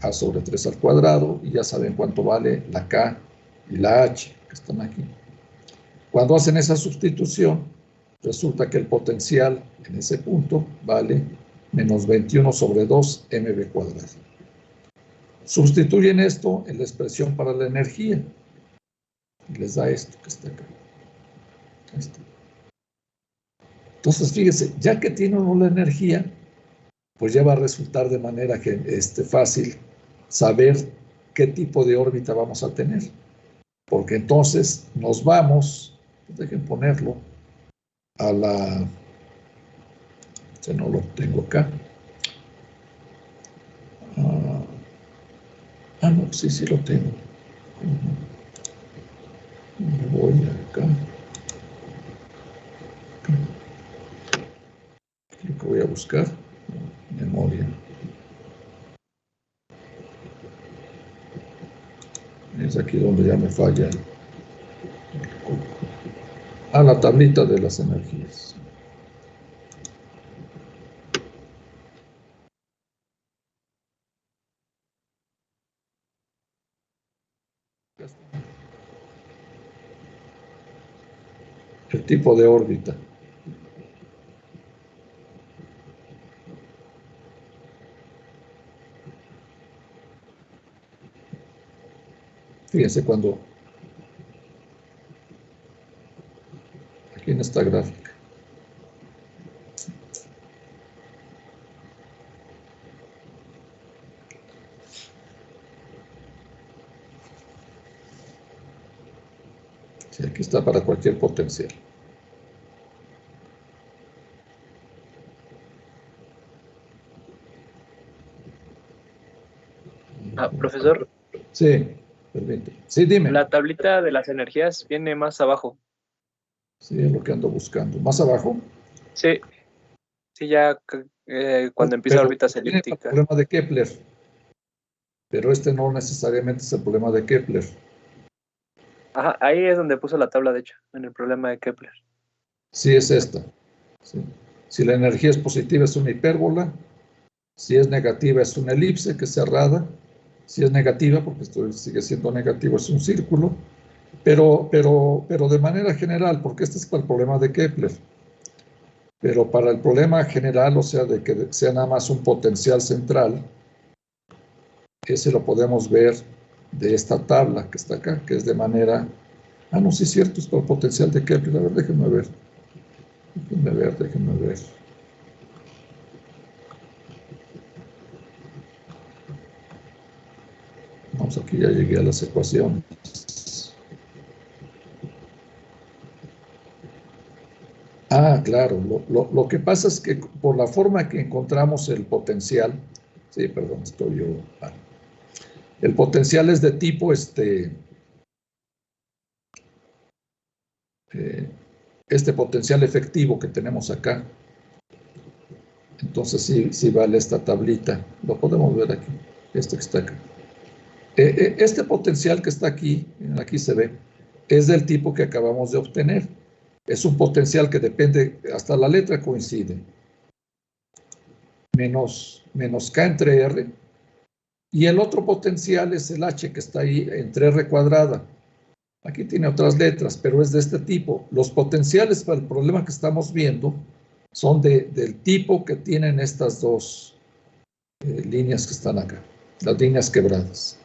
A sobre 3 al cuadrado, y ya saben cuánto vale la K y la H, que están aquí. Cuando hacen esa sustitución, resulta que el potencial en ese punto vale menos 21 sobre 2 mv cuadrado. Sustituyen esto en la expresión para la energía y les da esto que está acá. Esto. Entonces, fíjense, ya que tiene uno la energía, pues ya va a resultar de manera fácil saber qué tipo de órbita vamos a tener. Porque entonces nos vamos, dejen ponerlo, a la... no lo tengo acá. No, sí lo tengo. Me voy acá. Lo que voy a buscar, memoria. Es aquí donde ya me falla. La tablita de las energías. El tipo de órbita. Fíjense cuando aquí en esta gráfica. Sí, aquí está para cualquier potencial. Profesor. Sí, permíteme. Sí, dime. La tablita de las energías viene más abajo. Sí, es lo que ando buscando. ¿Más abajo? Sí, ya cuando empieza órbitas elípticas. El problema de Kepler. Pero no necesariamente es el problema de Kepler. Ajá, ahí es donde puso la tabla, de hecho, en el problema de Kepler. Sí, es esta. Sí. Si la energía es positiva es una hipérbola. Si es negativa es una elipse que es cerrada. Si es negativa, porque esto sigue siendo negativo, es un círculo. Pero de manera general, porque este es para el problema de Kepler. Pero para el problema general, o sea, de que sea nada más un potencial central, ese lo podemos ver de esta tabla que está acá, que es de manera... Ah, no, sí es cierto, es para el potencial de Kepler. A ver, déjenme ver. Déjenme ver. Vamos, aquí ya llegué a las ecuaciones. Ah, claro. Lo que pasa es que por la forma que encontramos el potencial, sí, perdón, estoy yo. El potencial es de tipo este potencial efectivo que tenemos acá. Entonces sí vale esta tablita. Lo podemos ver aquí, este que está acá. Este potencial que está aquí, aquí se ve, es del tipo que acabamos de obtener. Es un potencial que depende, hasta la letra coincide. Menos K entre R. Y el otro potencial es el H que está ahí entre R cuadrada. Aquí tiene otras letras, pero es de este tipo. Los potenciales para el problema que estamos viendo son del tipo que tienen estas dos líneas que están acá, las líneas quebradas.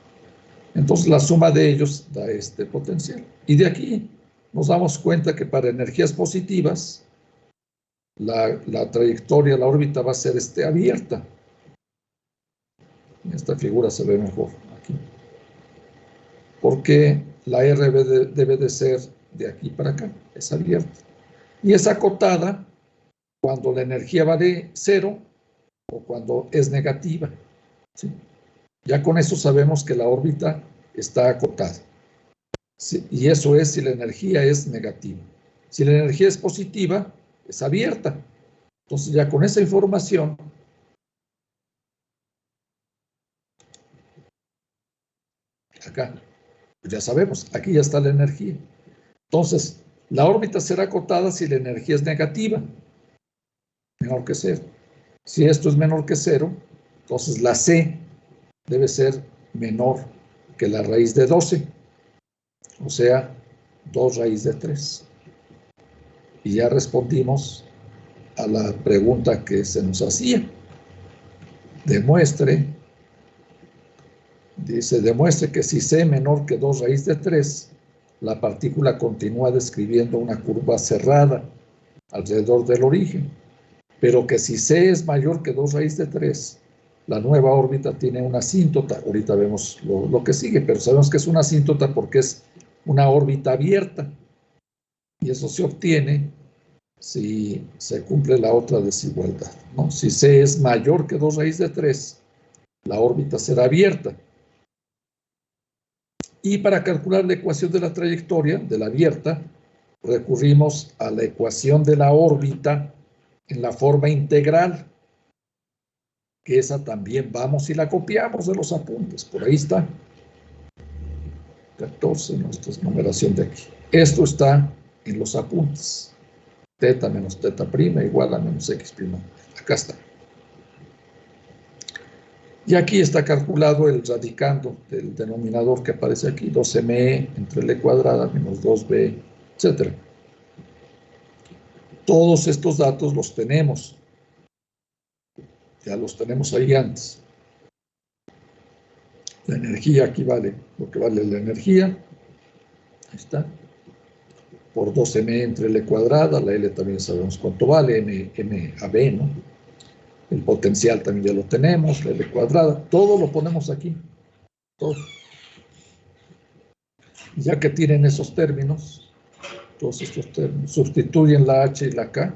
Entonces la suma de ellos da este potencial. Y de aquí nos damos cuenta que para energías positivas la trayectoria, la órbita va a ser abierta. En esta figura se ve mejor aquí. Porque la R debe de ser de aquí para acá, es abierta. Y es acotada cuando la energía vale 0 o cuando es negativa. ¿Sí? Ya con eso sabemos que la órbita está acotada. ¿Sí? Y eso es si la energía es negativa. Si la energía es positiva, es abierta. Entonces ya con esa información, acá, pues ya sabemos, aquí ya está la energía. Entonces, la órbita será acotada si la energía es negativa, menor que 0. Si esto es menor que 0, entonces la C debe ser menor que la raíz de 12, o sea, 2 raíz de 3. Y ya respondimos a la pregunta que se nos hacía. Demuestre que si C menor que 2 raíz de 3, la partícula continúa describiendo una curva cerrada alrededor del origen, pero que si C es mayor que 2 raíz de 3, la nueva órbita tiene una asíntota. Ahorita vemos lo que sigue, pero sabemos que es una asíntota porque es una órbita abierta. Y eso se obtiene si se cumple la otra desigualdad, ¿no? Si C es mayor que 2 raíz de 3, la órbita será abierta. Y para calcular la ecuación de la trayectoria de la abierta, recurrimos a la ecuación de la órbita en la forma integral, que esa también vamos y la copiamos de los apuntes. Por ahí está. 14, nuestra numeración de aquí. Esto está en los apuntes. Teta menos teta prima igual a menos x prima. Acá está. Y aquí está calculado el radicando del denominador que aparece aquí, 2me entre l cuadrada menos 2b, etc. Todos estos datos los tenemos. Ya los tenemos ahí antes. La energía aquí vale lo que vale la energía. Ahí está. Por 2m entre l cuadrada, la l también sabemos cuánto vale, m a b, ¿no? El potencial también ya lo tenemos, la L cuadrada, todo lo ponemos aquí, todo. Ya que tienen esos términos, todos estos términos, sustituyen la H y la K,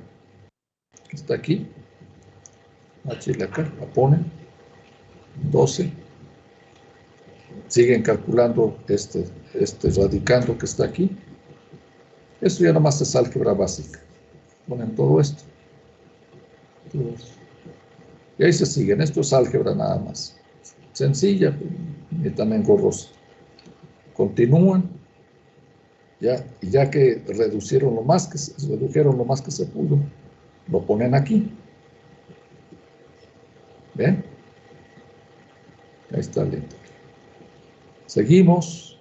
que está aquí, H y la K, la ponen, 12, siguen calculando este radicando que está aquí, esto ya nomás es álgebra básica, ponen todo esto, y ahí se siguen, esto es álgebra nada más, sencilla y también engorrosa. Continúan, y ya que redujeron lo más que se pudo, lo ponen aquí. ¿Ven? Ahí está el íntegro. Seguimos.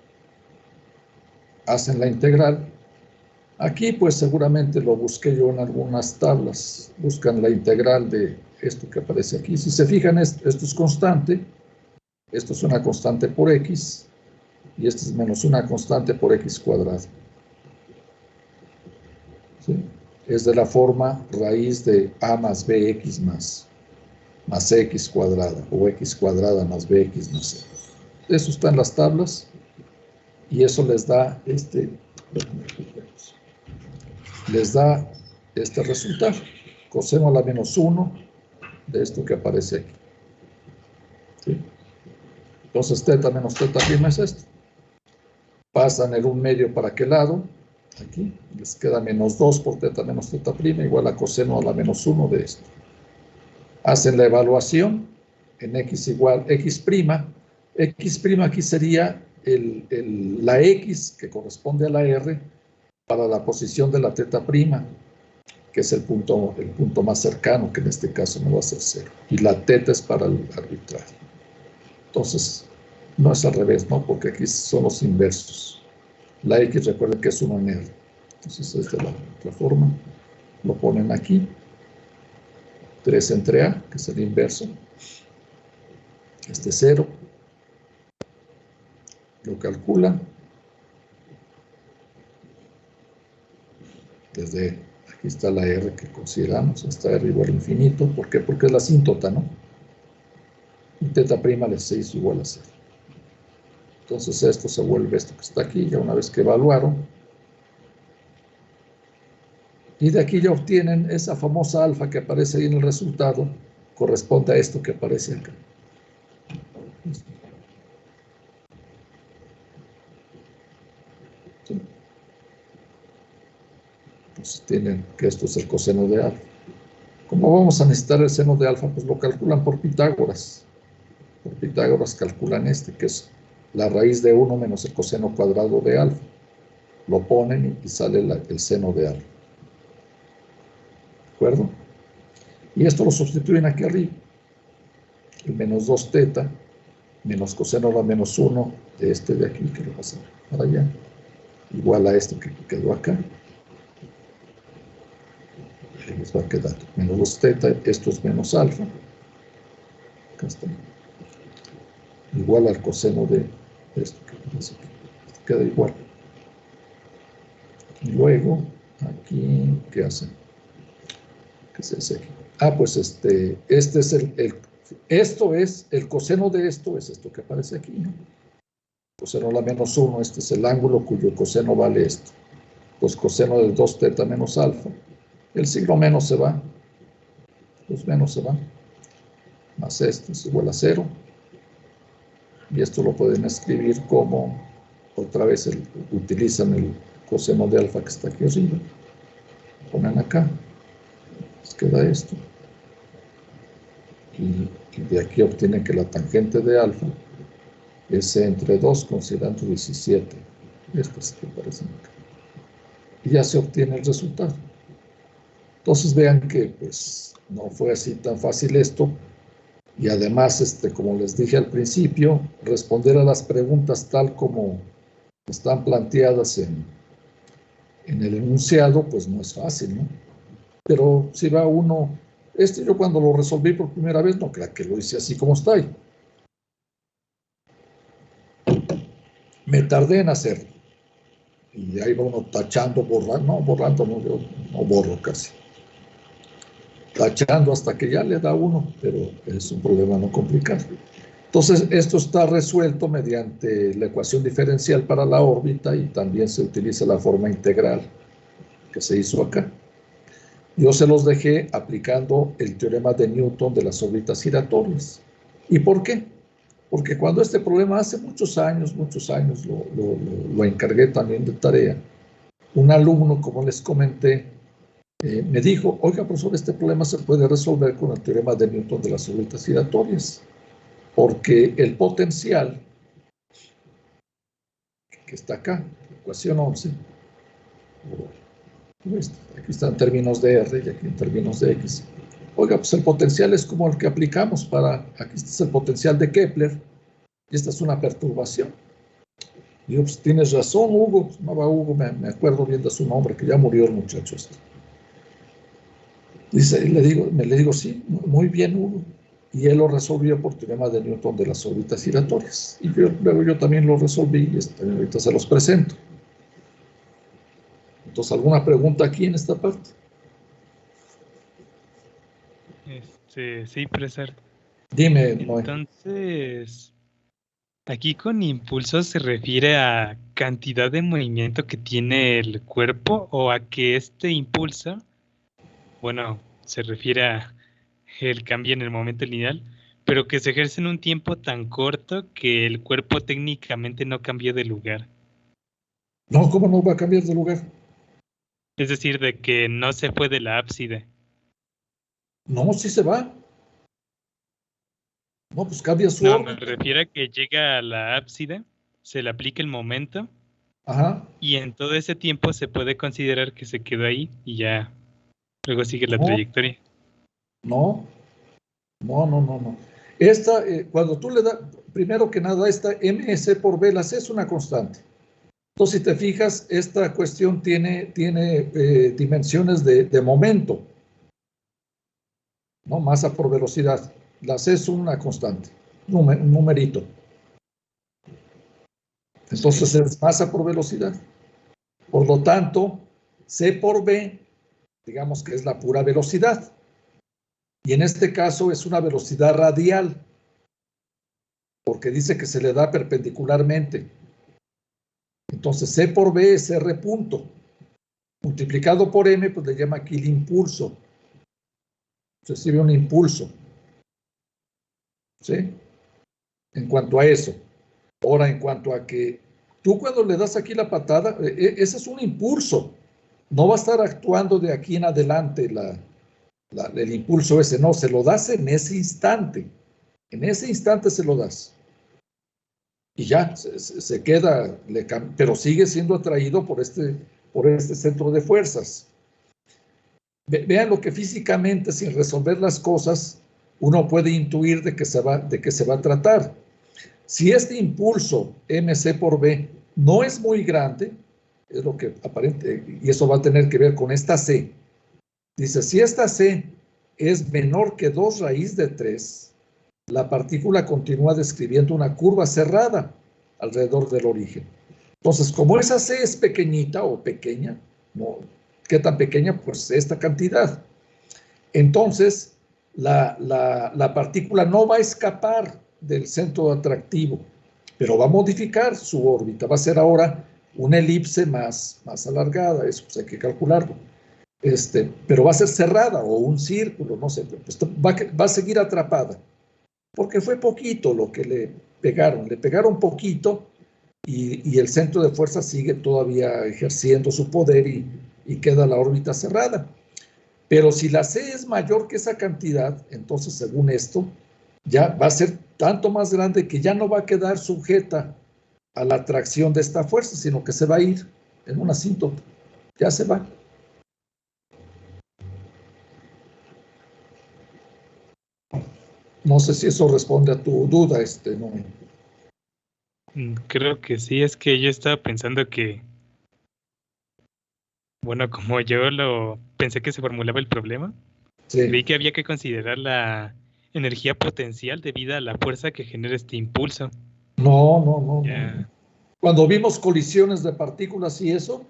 hacen la integral. Aquí pues seguramente lo busqué yo en algunas tablas. Buscan la integral de esto que aparece aquí. Si se fijan, esto es constante. Esto es una constante por x. Y esto es menos una constante por x cuadrado. ¿Sí? Es de la forma raíz de a más bx más x cuadrada, o x cuadrada más bx más c. Eso está en las tablas, y eso les da este resultado. Coseno a la menos 1 de esto que aparece aquí. ¿Sí? Entonces, teta menos teta prima es esto. Pasan el 1 medio para aquel lado, aquí, les queda menos 2 por teta menos teta prima, igual a coseno a la menos 1 de esto. Hacen la evaluación en x igual x prima. X prima aquí sería la x que corresponde a la r para la posición de la teta prima, que es el punto más cercano, que en este caso no va a ser 0. Y la teta es para el arbitrario. Entonces, no es al revés, ¿no? Porque aquí son los inversos. La x, recuerden que es 1 en r. Entonces, es de la otra forma. Lo ponen aquí. 3 entre a, que es el inverso. Este 0. Lo calculan. Desde aquí está la r que consideramos, hasta r igual a infinito. ¿Por qué? Porque es la asíntota, ¿no? Y teta prima se hizo igual a 0. Entonces esto se vuelve esto que está aquí, ya una vez que evaluaron. Y de aquí ya obtienen esa famosa alfa que aparece ahí en el resultado, corresponde a esto que aparece acá. ¿Sí? Entonces tienen que esto es el coseno de alfa. ¿Cómo vamos a necesitar el seno de alfa? Pues lo calculan por Pitágoras. Por Pitágoras calculan que es la raíz de 1 menos el coseno cuadrado de alfa. Lo ponen y sale el seno de alfa. ¿De acuerdo? Y esto lo sustituyen aquí arriba. El menos 2 teta menos coseno a la menos 1 de este de aquí, que lo pasa para allá, igual a esto que quedó acá. Ahí les va a quedar menos 2 teta, esto es menos alfa. Acá está. Igual al coseno de esto que aparece aquí. Esto queda igual. Y luego, aquí, ¿qué hacen? ¿Qué se hace aquí? Ah, pues este es esto es, el coseno de esto es esto que aparece aquí, ¿no? Coseno a la menos 1, este es el ángulo cuyo coseno vale esto. Pues coseno de 2 teta menos alfa. El signo menos se va. Los menos se van. Más esto es igual a 0. Y esto lo pueden escribir como, otra vez utilizan el coseno de alfa que está aquí arriba. Ponen acá. Les queda esto. Y de aquí obtienen que la tangente de alfa es entre 2 considerando 17. Estas que aparecen acá. Y ya se obtiene el resultado. Entonces vean que pues no fue así tan fácil esto. Y además, como les dije al principio, responder a las preguntas tal como están planteadas en el enunciado, pues no es fácil, ¿no? Pero si va uno, yo cuando lo resolví por primera vez, no crea que lo hice así como está ahí. Me tardé en hacerlo. Y ahí va uno tachando, borrando, yo no borro casi. Tachando hasta que ya le da uno, pero es un problema no complicado. Entonces, esto está resuelto mediante la ecuación diferencial para la órbita y también se utiliza la forma integral que se hizo acá. Yo se los dejé aplicando el teorema de Newton de las órbitas giratorias. ¿Y por qué? Porque cuando este problema hace muchos años, lo encargué también de tarea, un alumno, como les comenté, me dijo, oiga, profesor, este problema se puede resolver con el teorema de Newton de las órbitas giratorias, porque el potencial que está acá, ecuación 11, aquí está en términos de R y aquí en términos de X. Oiga, pues el potencial es como el que aplicamos aquí está el potencial de Kepler y esta es una perturbación. Digo, pues tienes razón, Hugo. Se llamaba Hugo, me acuerdo bien de su nombre, que ya murió el muchacho este. Dice, le digo, sí, muy bien, Hugo. Y él lo resolvió por teorema de Newton de las órbitas giratorias. Y luego yo también lo resolví y ahorita se los presento. Entonces, ¿alguna pregunta aquí en esta parte? Sí, profesor. Dime, Noé. Entonces, aquí con impulso se refiere a cantidad de movimiento que tiene el cuerpo o a que este impulso, bueno, se refiere a el cambio en el momento lineal, pero que se ejerce en un tiempo tan corto que el cuerpo técnicamente no cambió de lugar. No, ¿cómo no va a cambiar de lugar? Es decir, de que no se fue de la ábside. No, sí se va. No, pues cambia su No, me órbita. refiero a que llega a la ábside, se le aplica el momento Ajá. y en todo ese tiempo se puede considerar que se quedó ahí y ya luego sigue la No, trayectoria. no. Esta, cuando tú le das, primero que nada, esta ms por b, la c es una constante. Entonces, si te fijas, esta cuestión tiene dimensiones de momento, ¿no? Masa por velocidad. La c es una constante, un numerito. Entonces, es masa por velocidad. Por lo tanto, c por b, digamos que es la pura velocidad. Y en este caso es una velocidad radial, porque dice que se le da perpendicularmente. Entonces, C por B es R punto. Multiplicado por M, pues le llama aquí el impulso. Se recibe un impulso. ¿Sí? En cuanto a eso. Ahora, en cuanto a que tú cuando le das aquí la patada, ese es un impulso. No va a estar actuando de aquí en adelante el impulso ese. No, se lo das en ese instante. En ese instante se lo das. Y ya, se queda, pero sigue siendo atraído por este centro de fuerzas. Vean lo que físicamente, sin resolver las cosas, uno puede intuir de qué se va a tratar. Si este impulso mc por b no es muy grande, es lo que aparente, y eso va a tener que ver con esta c. Dice, si esta c es menor que 2 raíz de 3, la partícula continúa describiendo una curva cerrada alrededor del origen. Entonces, como esa c es pequeñita o pequeña, ¿no? ¿Qué tan pequeña? Pues esta cantidad. Entonces, la partícula no va a escapar del centro atractivo, pero va a modificar su órbita. Va a ser ahora una elipse más alargada, eso pues hay que calcularlo. Pero va a ser cerrada o un círculo, no sé, pues va a seguir atrapada. Porque fue poquito lo que le pegaron poquito y el centro de fuerza sigue todavía ejerciendo su poder y queda la órbita cerrada. Pero si la C es mayor que esa cantidad, entonces según esto, ya va a ser tanto más grande que ya no va a quedar sujeta a la atracción de esta fuerza, sino que se va a ir en un asíntota, ya se va. No sé si eso responde a tu duda, ¿no? Creo que sí, es que yo estaba pensando que, bueno, como yo lo pensé que se formulaba el problema, Sí. creí que había que considerar la energía potencial debido a la fuerza que genera este impulso. No. Ya. Cuando vimos colisiones de partículas y eso,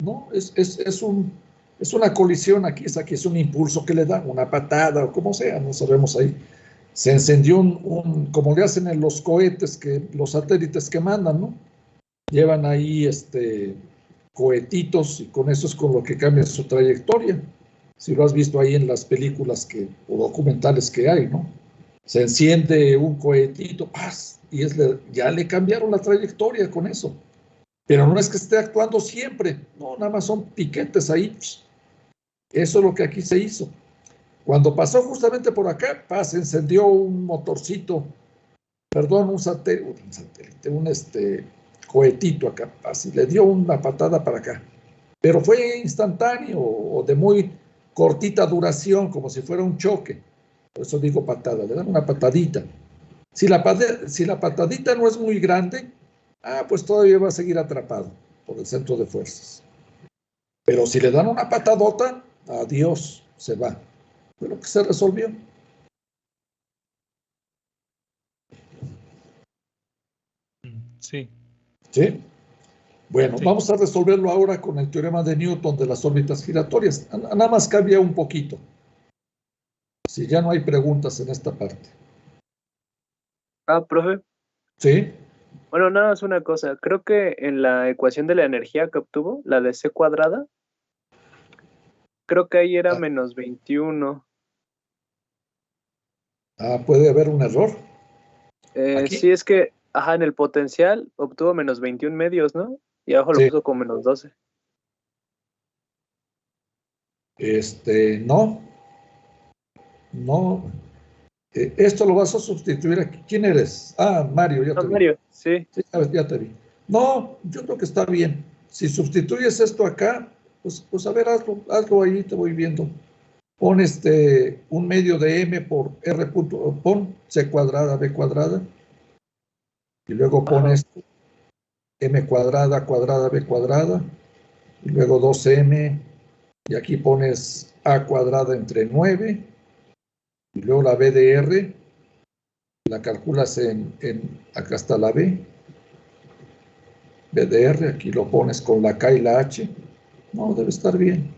no, es una colisión aquí es un impulso que le da, una patada o como sea, no sabemos ahí. Se encendió como le hacen en los cohetes, los satélites que mandan, ¿no? Llevan ahí cohetitos y con eso es con lo que cambian su trayectoria. Si lo has visto ahí en las películas o documentales que hay, ¿no? Se enciende un cohetito, ¡paz! Y ya le cambiaron la trayectoria con eso. Pero no es que esté actuando siempre, no, nada más son piquetes ahí. Eso es lo que aquí se hizo. Cuando pasó justamente por acá, se encendió un motorcito, perdón, un satélite, un cohetito acá, así le dio una patada para acá. Pero fue instantáneo o de muy cortita duración, como si fuera un choque. Por eso digo patada, le dan una patadita. Si la patadita no es muy grande, pues todavía va a seguir atrapado por el centro de fuerzas. Pero si le dan una patadota, adiós, se va. Fue lo que se resolvió. Sí. ¿Sí? Bueno, Sí. vamos a resolverlo ahora con el teorema de Newton de las órbitas giratorias. Nada más cambia un poquito. Si ya no hay preguntas en esta parte. Profe. ¿Sí? Bueno, nada más una cosa. Creo que en la ecuación de la energía que obtuvo, la de C cuadrada, creo que ahí era menos 21. Puede haber un error. ¿Aquí? Sí, es que, en el potencial obtuvo menos 21 medios, ¿no? Y abajo lo Sí. puso con menos 12. No. No. Esto lo vas a sustituir aquí. ¿Quién eres? Mario, ya te vi. Mario, sí. Sí, ya te vi. No, yo creo que está bien. Si sustituyes esto acá, pues a ver, hazlo ahí, te voy viendo. Pon un medio de m por r punto, pon c cuadrada, b cuadrada, y luego pon esto, m cuadrada, cuadrada, b cuadrada, y luego 2m, y aquí pones a cuadrada entre 9, y luego la b de r, la calculas acá está la b de r, aquí lo pones con la k y la h, no, debe estar bien.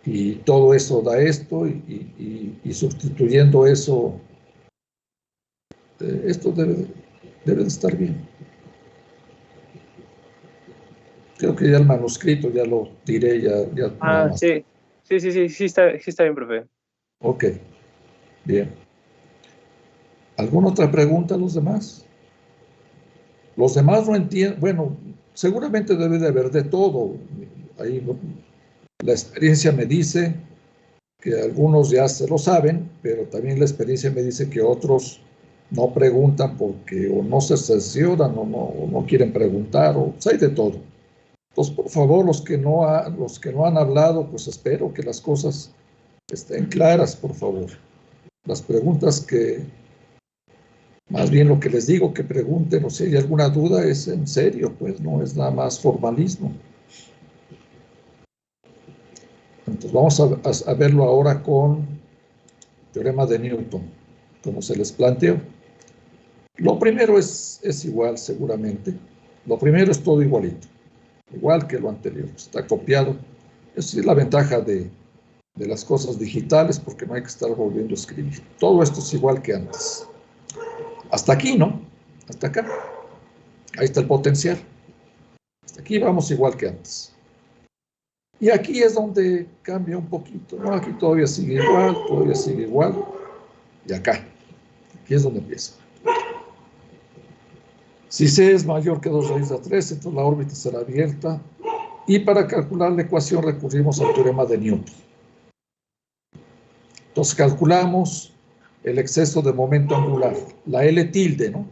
Y todo eso da esto, y sustituyendo eso, esto debe de estar bien. Creo que ya el manuscrito ya lo diré, ya nada más. Sí. Sí está bien, profe. Ok, bien. ¿Alguna otra pregunta a los demás? Los demás no entienden, bueno, seguramente debe de haber de todo. Ahí la experiencia me dice que algunos ya se lo saben, pero también la experiencia me dice que otros no preguntan porque o no se cercioran o no quieren preguntar, o hay de todo. Entonces, por favor, los que no han hablado, pues espero que las cosas estén claras, por favor. Las preguntas más bien lo que les digo, que pregunten, o si hay alguna duda, es en serio, pues no es nada más formalismo. Entonces, vamos a verlo ahora con teorema de Newton, como se les planteó. Lo primero es igual, seguramente. Lo primero es todo igualito, igual que lo anterior, está copiado. Esa es la ventaja de las cosas digitales, porque no hay que estar volviendo a escribir. Todo esto es igual que antes. Hasta aquí, ¿no? Hasta acá. Ahí está el potencial. Hasta aquí vamos igual que antes. Y aquí es donde cambia un poquito, ¿no? Aquí todavía sigue igual. Y acá. Aquí es donde empieza. Si C es mayor que 2 raíz de 3, entonces la órbita será abierta. Y para calcular la ecuación recurrimos al teorema de Newton. Entonces calculamos el exceso de momento angular, la L tilde, ¿no?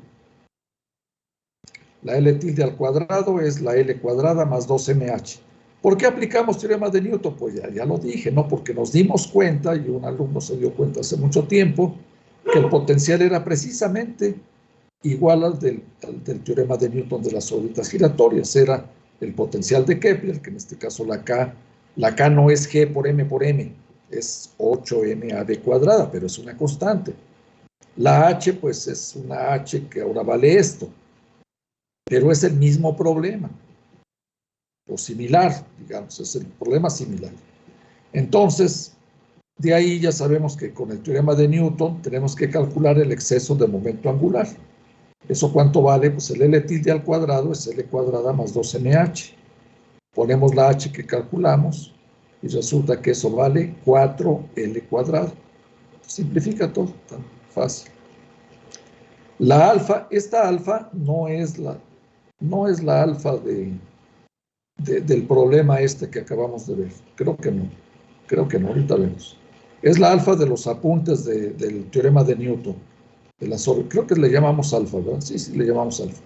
La L tilde al cuadrado es la L cuadrada más 2mh. ¿Por qué aplicamos teorema de Newton? Pues ya lo dije, ¿no? Porque nos dimos cuenta, y un alumno se dio cuenta hace mucho tiempo, que el potencial era precisamente igual al del teorema de Newton de las órbitas giratorias. Era el potencial de Kepler, que en este caso la K no es G por M, es 8mAd cuadrada, pero es una constante. La H, pues es una H que ahora vale esto, pero es el mismo problema, o similar, digamos, es el problema similar. Entonces, de ahí ya sabemos que con el teorema de Newton tenemos que calcular el exceso de momento angular. ¿Eso cuánto vale? Pues el L tilde al cuadrado es L cuadrada más 2mh. Ponemos la H que calculamos y resulta que eso vale 4L cuadrado. Simplifica todo, tan fácil. La alfa, esta alfa no es la alfa del problema que acabamos de ver. Creo que no, ahorita vemos. Es la alfa de los apuntes del teorema de Newton. Creo que le llamamos alfa, ¿verdad? Sí, le llamamos alfa.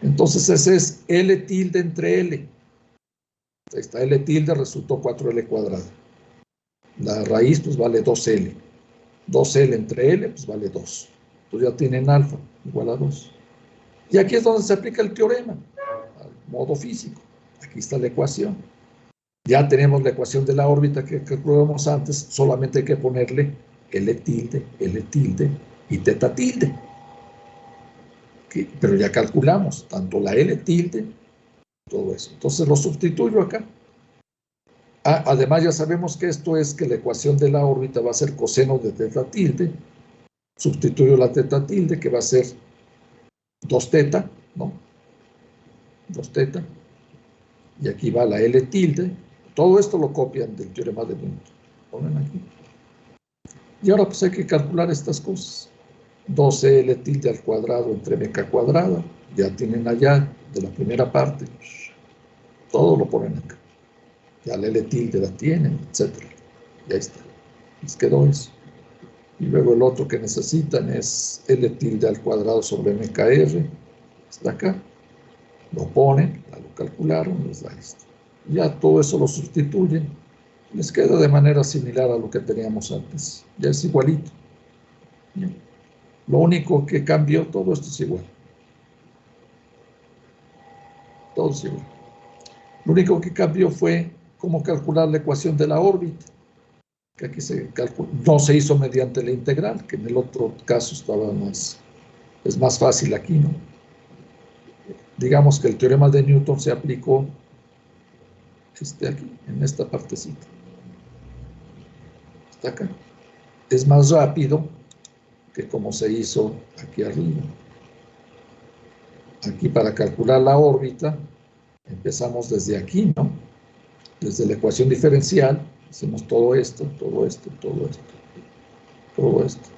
Entonces ese es L tilde entre L. Ahí está, L tilde resultó 4L cuadrado. La raíz pues vale 2L. 2L entre L pues vale 2. Entonces ya tienen alfa igual a 2. Y aquí es donde se aplica el teorema, al modo físico. Aquí está la ecuación. Ya tenemos la ecuación de la órbita que calculamos antes, solamente hay que ponerle L tilde y teta tilde. Pero ya calculamos tanto la L tilde, todo eso. Entonces lo sustituyo acá. Además ya sabemos que esto es que la ecuación de la órbita va a ser coseno de teta tilde. Sustituyo la teta tilde, que va a ser 2 teta, ¿no? 2 teta. Y aquí va la L tilde. Todo esto lo copian del teorema de Newton. Ponen aquí. Y ahora pues hay que calcular estas cosas. 12L tilde al cuadrado entre mk cuadrada. Ya tienen allá de la primera parte. Todo lo ponen acá. Ya la L tilde la tienen, etc. Ya está. Les quedó eso. Y luego el otro que necesitan es L tilde al cuadrado sobre mkr. Está acá. Lo ponen, ya lo calcularon, les da esto. Ya todo eso lo sustituyen. Les queda de manera similar a lo que teníamos antes. Ya es igualito. Bien. Lo único que cambió, todo esto es igual. Todo es igual. Lo único que cambió fue cómo calcular la ecuación de la órbita, que aquí no se hizo mediante la integral, que en el otro caso es más fácil aquí, ¿no? Digamos que el teorema de Newton se aplicó aquí, en esta partecita. Está acá. Es más rápido que como se hizo aquí arriba. Aquí para calcular la órbita, empezamos desde aquí, ¿no? Desde la ecuación diferencial, hacemos todo esto, todo esto, todo esto, todo esto.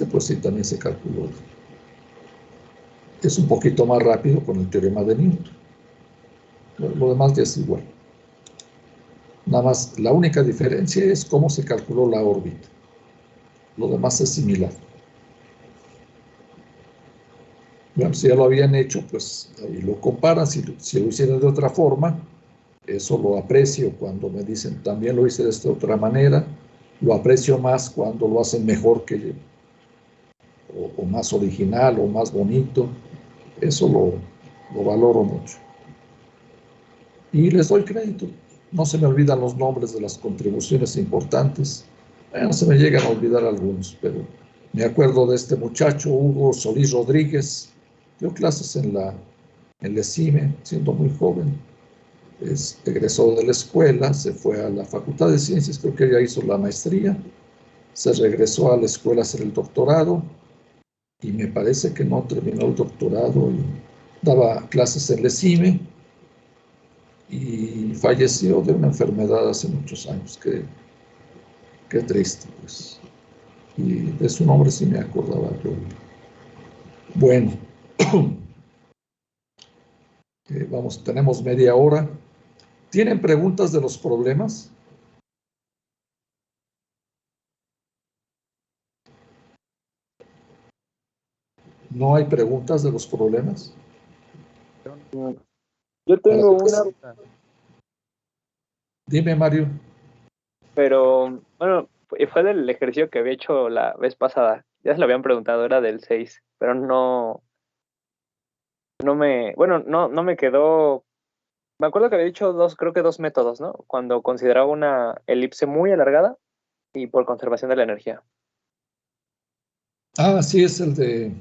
Pues sí, también se calculó. Es un poquito más rápido con el teorema de Newton. Lo demás ya es igual. Nada más, la única diferencia es cómo se calculó la órbita. Lo demás es similar. Bueno, si ya lo habían hecho, pues ahí lo comparan. Si lo hicieron de otra forma, eso lo aprecio cuando me dicen, también lo hice de esta otra manera. Lo aprecio más cuando lo hacen mejor que yo, o más original, o más bonito. Eso lo valoro mucho. Y les doy crédito. No se me olvidan los nombres de las contribuciones importantes. Bueno, se me llegan a olvidar algunos, pero me acuerdo de este muchacho, Hugo Solís Rodríguez. Dio clases en la ESIME, siendo muy joven. Egresó de la escuela, se fue a la Facultad de Ciencias, creo que ya hizo la maestría, se regresó a la escuela a hacer el doctorado y me parece que no terminó el doctorado y daba clases en la ESIME y falleció de una enfermedad hace muchos años. Qué triste, pues. Y de su nombre sí me acordaba yo. Bueno, vamos, tenemos media hora. ¿Tienen preguntas de los problemas? ¿No hay preguntas de los problemas? Yo tengo una, Dime, Mario. pero bueno, fue del ejercicio que había hecho la vez pasada. Ya se lo habían preguntado, era del 6, pero no me quedó. Me acuerdo que había dicho creo que dos métodos, ¿no? Cuando consideraba una elipse muy alargada y por conservación de la energía. Sí, es el de...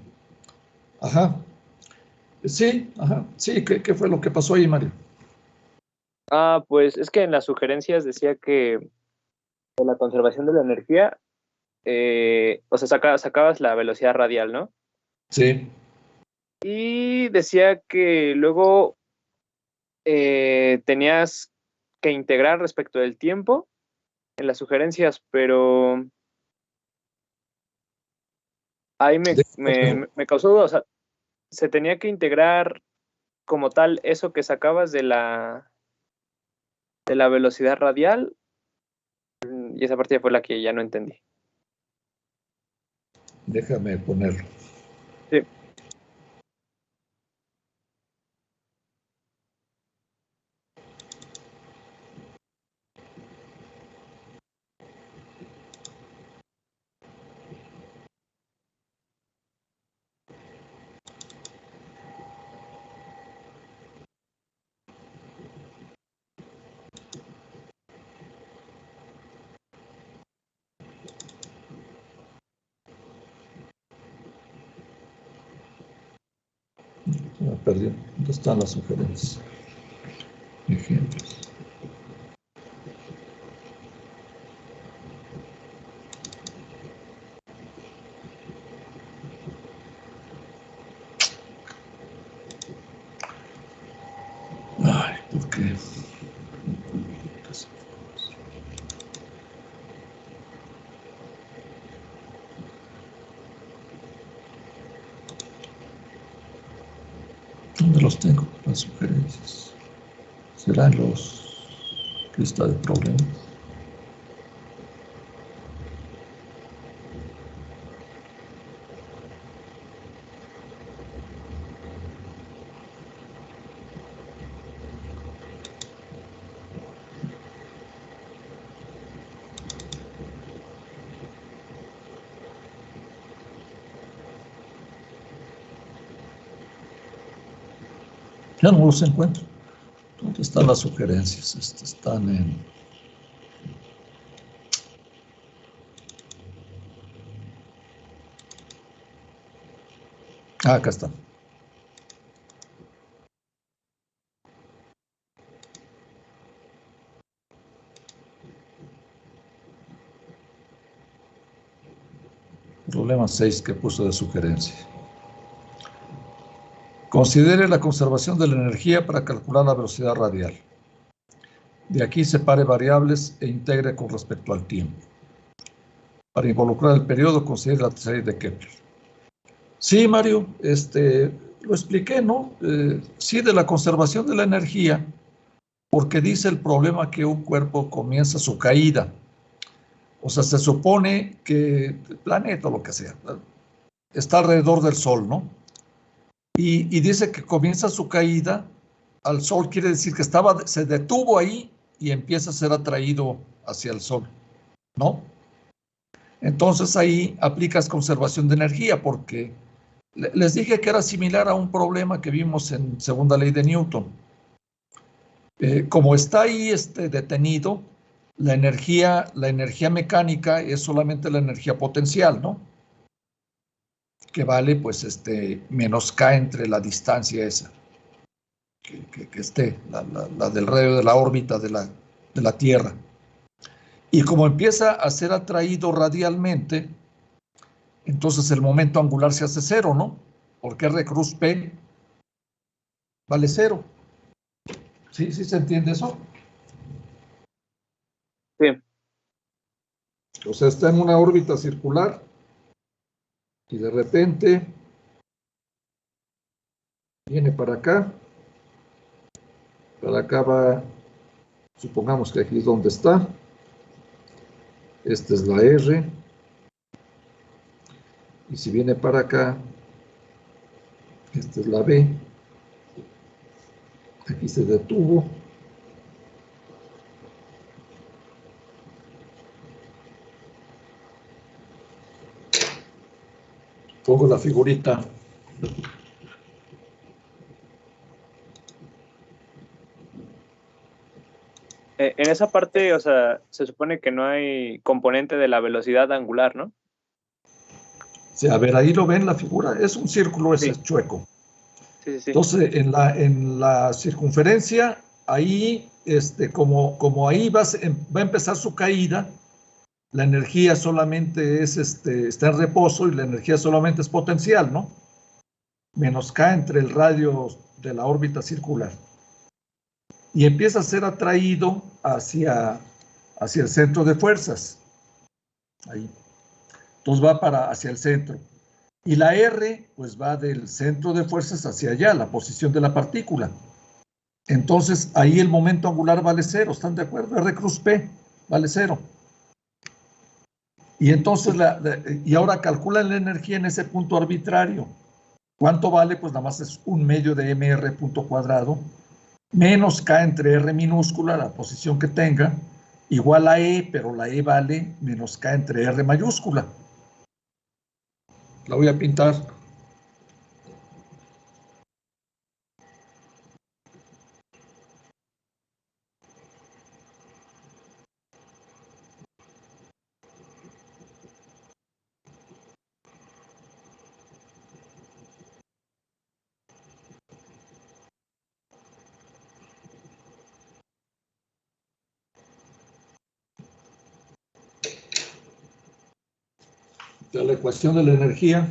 Ajá. Sí, ajá. Sí, ¿qué fue lo que pasó ahí, Mario? Pues es que en las sugerencias decía que por la conservación de la energía, o sea, sacabas la velocidad radial, ¿no? Sí. Y decía que luego tenías que integrar respecto del tiempo en las sugerencias, pero ahí me causó duda. O sea, se tenía que integrar como tal eso que sacabas de la velocidad radial, y esa parte fue la que ya no entendí. Déjame ponerlo. Sí. Me perdí. ¿Dónde están las sugerencias? Ejemplos. Ay, ¿por qué? ¿Dónde los tengo? Las sugerencias. ¿Serán los lista de problemas? Ya no los encuentro. ¿Dónde están las sugerencias? Están en... Ah, acá están. Problema 6 que puso de sugerencia. Considere la conservación de la energía para calcular la velocidad radial. De aquí separe variables e integre con respecto al tiempo. Para involucrar el periodo, considere la serie de Kepler. Sí, Mario, lo expliqué, ¿no? Sí, de la conservación de la energía, porque dice el problema que un cuerpo comienza su caída. O sea, se supone que el planeta o lo que sea está alrededor del Sol, ¿no? Y dice que comienza su caída al Sol, quiere decir que se detuvo ahí y empieza a ser atraído hacia el Sol, ¿no? Entonces ahí aplicas conservación de energía porque les dije que era similar a un problema que vimos en segunda ley de Newton. Como está ahí detenido, la energía mecánica es solamente la energía potencial, ¿no? Que vale, pues, menos K entre la distancia esa, que esté, la del radio de la órbita de la Tierra. Y como empieza a ser atraído radialmente, entonces el momento angular se hace cero, ¿no? Porque R cruz P vale cero. ¿Sí se entiende eso? Sí. O sea, está en una órbita circular y de repente viene para acá va, supongamos que aquí es donde está, esta es la R, y si viene para acá, esta es la B, aquí se detuvo, pongo la figurita. En esa parte, o sea, se supone que no hay componente de la velocidad angular, ¿no? Sí, a ver, ahí lo ven la figura, es un círculo ese Sí, chueco. sí, sí. Entonces, en la circunferencia, ahí, como ahí va a empezar su caída, la energía solamente está en reposo y la energía solamente es potencial, ¿no? Menos K entre el radio de la órbita circular. Y empieza a ser atraído hacia el centro de fuerzas. Ahí. Entonces va hacia el centro. Y la R, pues va del centro de fuerzas hacia allá, la posición de la partícula. Entonces, ahí el momento angular vale cero, ¿están de acuerdo? R cruz P vale cero. Y entonces, y ahora calculan la energía en ese punto arbitrario. ¿Cuánto vale? Pues nada más es 1/2 de mr punto cuadrado, menos K entre R minúscula, la posición que tenga, igual a E, pero la E vale menos K entre R mayúscula. La voy a pintar. de la ecuación de la energía.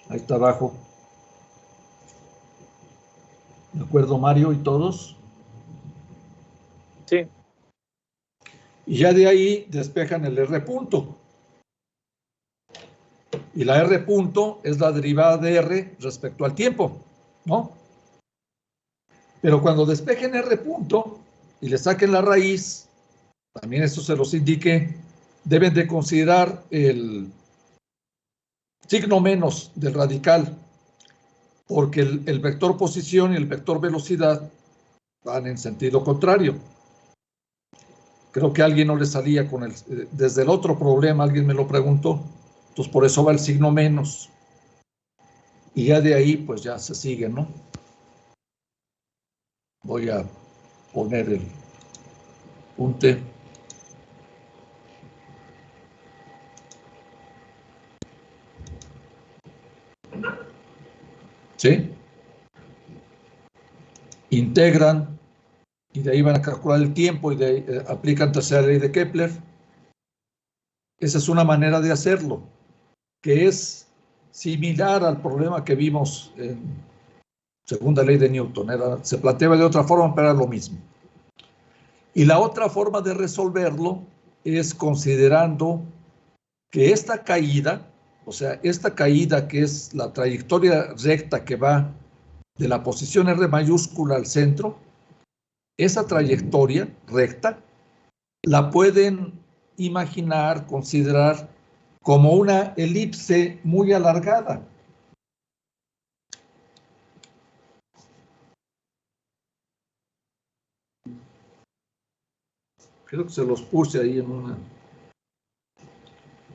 Ahí está abajo. ¿De acuerdo, Mario y todos? Sí. Y ya de ahí despejan el R punto. Y la R punto es la derivada de R respecto al tiempo, ¿no? Pero cuando despejen R punto y le saquen la raíz, también esto se los indique, deben de considerar el signo menos del radical, porque el vector posición y el vector velocidad van en sentido contrario. Creo que a alguien no le salía con desde el otro problema, alguien me lo preguntó, entonces por eso va el signo menos. Y ya de ahí, pues ya se sigue, ¿no? Voy a poner el punte. ¿Sí? Integran y de ahí van a calcular el tiempo y de ahí aplican tercera ley de Kepler. Esa es una manera de hacerlo, que es similar al problema que vimos en segunda ley de Newton. Se planteaba de otra forma, pero era lo mismo. Y la otra forma de resolverlo es considerando que esta caída, o sea, esta caída que es la trayectoria recta que va de la posición R mayúscula al centro, esa trayectoria recta la pueden imaginar, considerar como una elipse muy alargada. Creo que se los puse ahí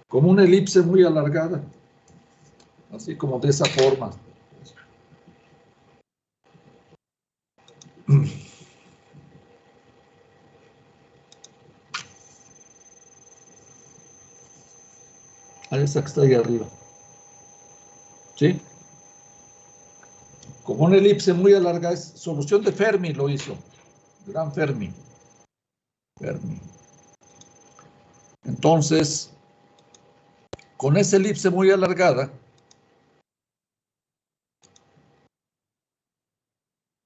como una elipse muy alargada, así como de esa forma. A esa que está ahí arriba. ¿Sí? Como una elipse muy alargada, es solución de Fermi lo hizo. Gran Fermi. Entonces, con esa elipse muy alargada,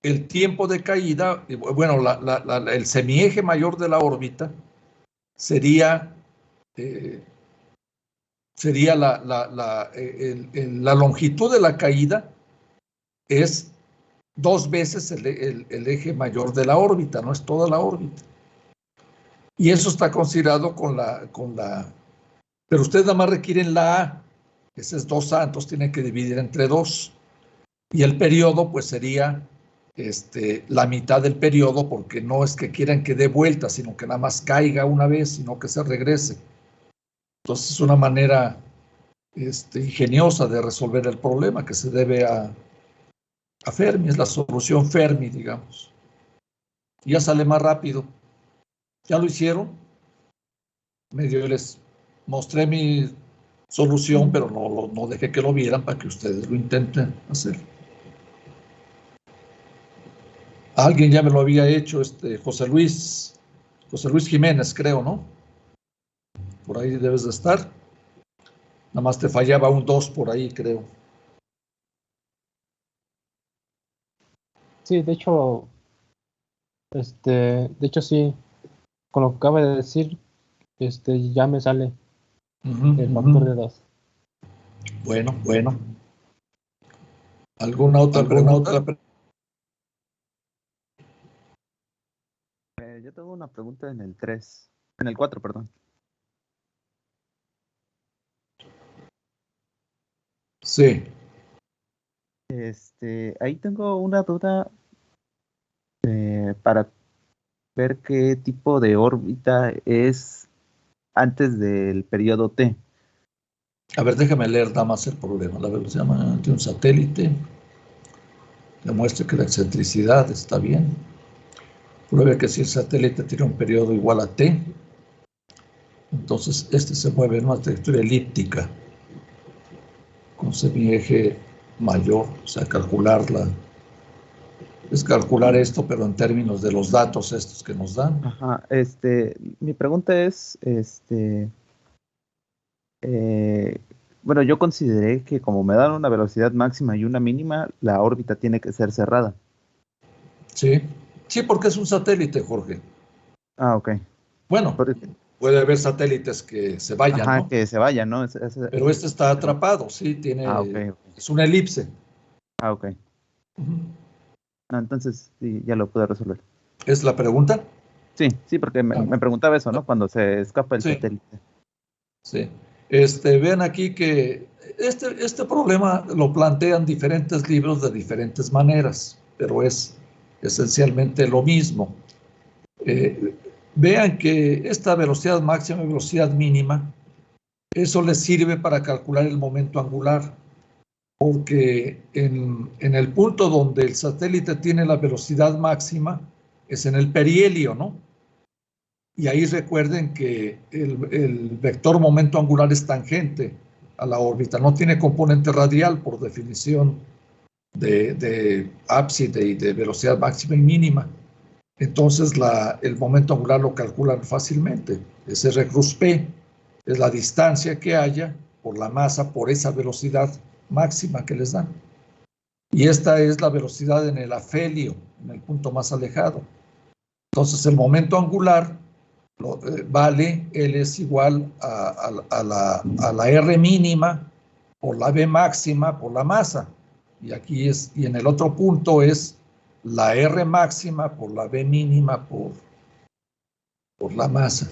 el tiempo de caída, bueno, el semieje mayor de la órbita sería la longitud de la caída es 2 veces el eje mayor de la órbita, no es toda la órbita. Y eso está considerado con la pero ustedes nada más requieren la A, ese es 2A, entonces tienen que dividir entre 2. Y el periodo pues sería la mitad del periodo, porque no es que quieran que dé vuelta, sino que nada más caiga una vez, sino que se regrese. Entonces es una manera ingeniosa de resolver el problema que se debe a Fermi, es la solución Fermi, digamos. Y ya sale más rápido. ¿Ya lo hicieron? Medio les mostré mi solución, pero no dejé que lo vieran para que ustedes lo intenten hacer. Alguien ya me lo había hecho, José Luis Jiménez, creo, ¿no? Por ahí debes de estar. Nada más te fallaba un 2 por ahí, creo. Sí, de hecho sí, con lo que acaba de decir, ya me sale el factor de 2. Bueno. ¿Alguna otra pregunta? Yo tengo una pregunta en el 3. En el 4, perdón. Sí. Ahí tengo una duda para ver qué tipo de órbita es antes del periodo T. A ver, déjame leer nada más el problema. La velocidad de un satélite demuestra que la excentricidad está bien. Pruebe que si el satélite tiene un periodo igual a T, entonces se mueve en una trayectoria elíptica con semieje mayor, o sea, es calcular esto, pero en términos de los datos estos que nos dan. Ajá, mi pregunta es, Bueno, yo consideré que como me dan una velocidad máxima y una mínima, la órbita tiene que ser cerrada. Sí, sí, porque es un satélite, Jorge. Ah, ok. Bueno, Por- puede haber satélites que se vayan, Ajá, ¿no? que se vaya, ¿no? Pero este está Pero- atrapado, sí, Ah, ok, ok. es una elipse. Ah, ok. Ujú. Ah, entonces sí, ya lo pude resolver. ¿Es la pregunta? Sí, sí, porque Ah, me preguntaba eso, ¿no? Cuando se escapa el sí, satélite. sí. Ven aquí que este problema lo plantean diferentes libros de diferentes maneras, pero es esencialmente lo mismo. Eh, Vean que esta velocidad máxima y velocidad mínima, eso les sirve para calcular el momento angular, porque en el punto donde el satélite tiene la velocidad máxima es en el perihelio, ¿no? Y ahí recuerden que el vector momento angular es tangente a la órbita, no tiene componente radial por definición de ábside y de velocidad máxima y mínima. Entonces el momento angular lo calculan fácilmente. Es R cruz P, es la distancia que haya por la masa por esa velocidad máxima que les dan. Y esta es la velocidad en el afelio, en el punto más alejado. Entonces el momento angular vale, L es igual a la R mínima por la B máxima por la masa. Y en el otro punto es la R máxima por la B mínima por la masa.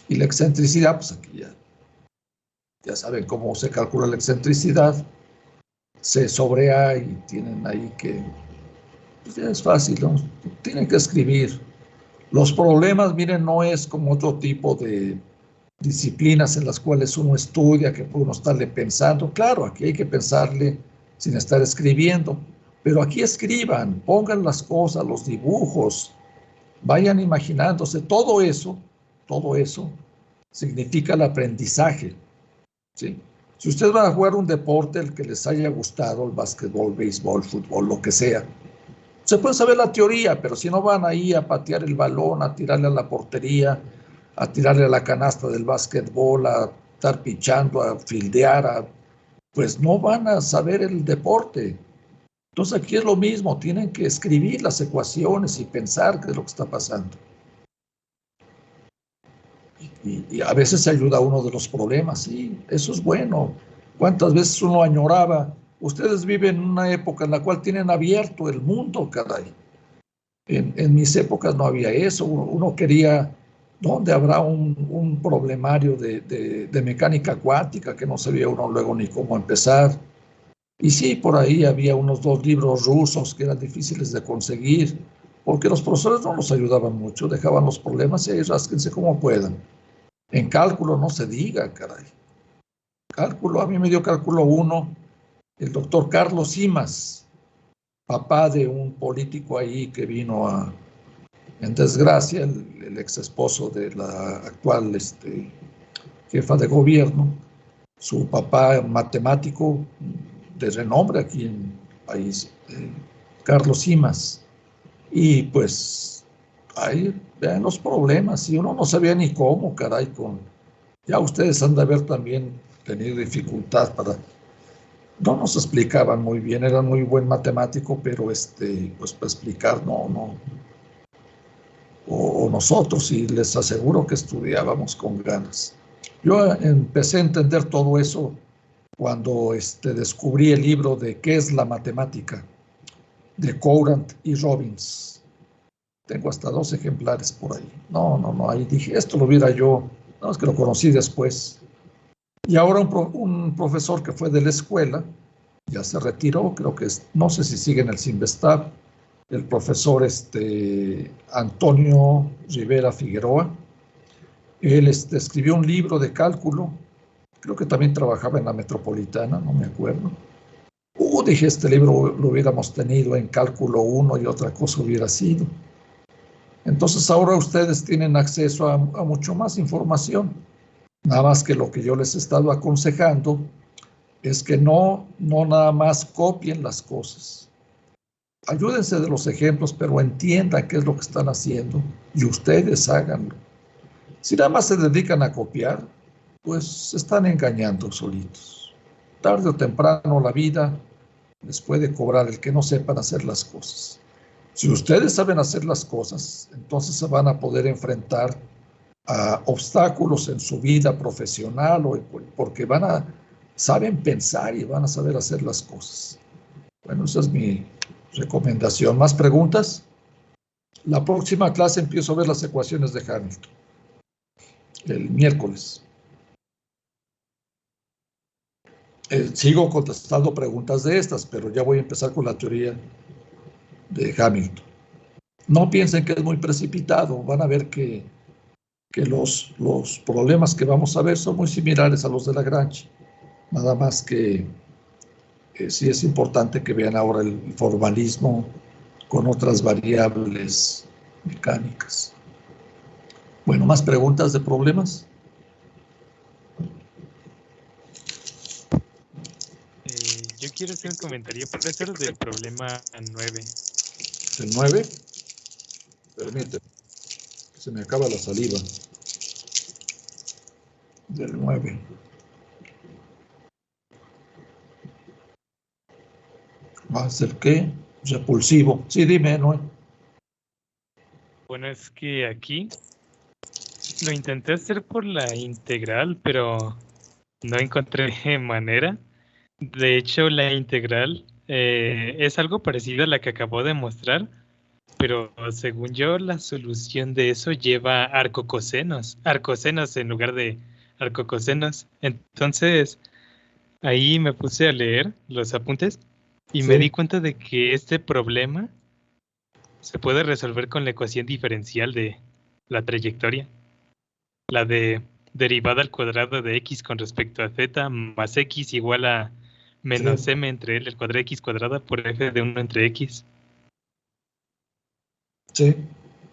Y la excentricidad, pues aquí ya saben cómo se calcula la excentricidad. C sobre A y tienen ahí que, pues ya es fácil, ¿no? Tienen que escribir. Los problemas, miren, no es como otro tipo de disciplinas en las cuales uno estudia, que puede uno estarle pensando. Claro, aquí hay que pensarle sin estar escribiendo, pero aquí escriban, pongan las cosas, los dibujos, vayan imaginándose. Todo eso significa el aprendizaje, ¿sí? Si ustedes van a jugar un deporte, el que les haya gustado, el básquetbol, béisbol, fútbol, lo que sea, se puede saber la teoría, pero si no van ahí a patear el balón, a tirarle a la portería, a tirarle a la canasta del básquetbol, a estar pichando, a fildear, pues no van a saber el deporte. Entonces aquí es lo mismo, tienen que escribir las ecuaciones y pensar qué es lo que está pasando. Y a veces se ayuda a uno de los problemas, sí, eso es bueno. ¿Cuántas veces uno añoraba? Ustedes viven en una época en la cual tienen abierto el mundo, caray. En mis épocas no había eso. Uno quería, ¿dónde habrá un problemario de mecánica cuántica que no sabía uno luego ni cómo empezar? Y sí, por ahí había unos 2 libros rusos que eran difíciles de conseguir, porque los profesores no nos ayudaban mucho, dejaban los problemas y ahí rásquense como puedan. En cálculo no se diga, caray. Cálculo, a mí me dio cálculo 1 el doctor Carlos Simas, papá de un político ahí que vino en desgracia, el ex esposo de la actual jefa de gobierno, su papá matemático de renombre aquí en el país, Carlos Simas. Y pues ahí vean los problemas, y uno no sabía ni cómo, caray, ya ustedes han de haber también tenido dificultad para. No nos explicaban muy bien, era muy buen matemático, pero pues para explicar no. O nosotros, y les aseguro que estudiábamos con ganas. Yo empecé a entender todo eso cuando descubrí el libro de ¿Qué es la matemática?, de Courant y Robbins. Tengo hasta 2 ejemplares por ahí. No, ahí dije, esto lo hubiera yo, no, es que lo conocí después. Y ahora un profesor que fue de la escuela, ya se retiró, creo que no sé si sigue en el Cinvestav, el profesor Antonio Rivera Figueroa. Él escribió un libro de cálculo, creo que también trabajaba en la Metropolitana, no me acuerdo. Dije, este libro lo hubiéramos tenido en cálculo 1 y otra cosa hubiera sido. Entonces ahora ustedes tienen acceso a mucho más información, nada más que lo que yo les he estado aconsejando es que no nada más copien las cosas. Ayúdense de los ejemplos, pero entiendan qué es lo que están haciendo y ustedes háganlo. Si nada más se dedican a copiar, pues se están engañando solitos. Tarde o temprano la vida les puede cobrar el que no sepan hacer las cosas. Si ustedes saben hacer las cosas, entonces se van a poder enfrentar a obstáculos en su vida profesional o porque saben pensar y van a saber hacer las cosas. Bueno, esa es mi recomendación. ¿Más preguntas? La próxima clase empiezo a ver las ecuaciones de Hamilton. El miércoles. Sigo contestando preguntas de estas, pero ya voy a empezar con la teoría de Hamilton. No piensen que es muy precipitado. Van a ver que los problemas que vamos a ver son muy similares a los de Lagrange. Nada más que sí es importante que vean ahora el formalismo con otras variables mecánicas. Bueno, ¿más preguntas de problemas? Yo quiero hacer un comentario, profesor, del problema 9. ¿El 9? Permíteme, se me acaba la saliva. Del 9. ¿Va a ser qué? Repulsivo. Sí, dime, ¿no? Bueno, es que aquí lo intenté hacer por la integral, pero no encontré manera. De hecho, la integral es algo parecido a la que acabo de mostrar, pero según yo, la solución de eso lleva arcocosenos en lugar de arcocosenos. Entonces, ahí me puse a leer los apuntes y Sí. me di cuenta de que este problema se puede resolver con la ecuación diferencial de la trayectoria, la de derivada al cuadrado de x con respecto a z más x igual a menos Sí. m entre L al cuadrado x cuadrada por f de 1 entre x. Sí.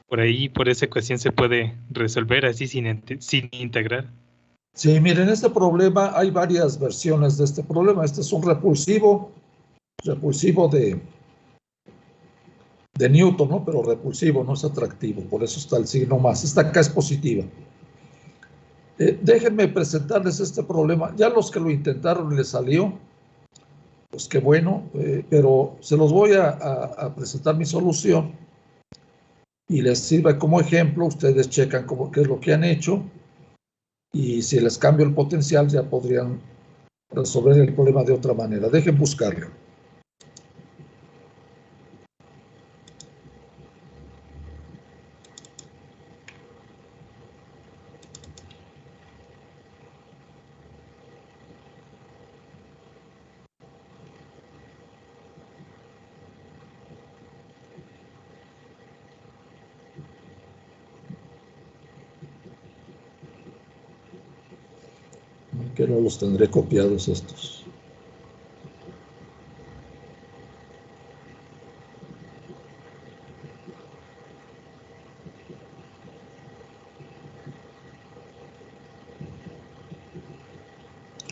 Por ahí, por esa ecuación se puede resolver así sin integrar. Sí, miren, este problema, hay varias versiones de este problema. Este es un repulsivo de Newton, ¿no? Pero repulsivo, no es atractivo, por eso está el signo más. Esta acá es positiva. Déjenme presentarles este problema. Ya los que lo intentaron y les salió, pues qué bueno, pero se los voy a presentar mi solución y les sirve como ejemplo. Ustedes checan qué es lo que han hecho y si les cambio el potencial ya podrían resolver el problema de otra manera. Dejen buscarlo. Que no los tendré copiados estos.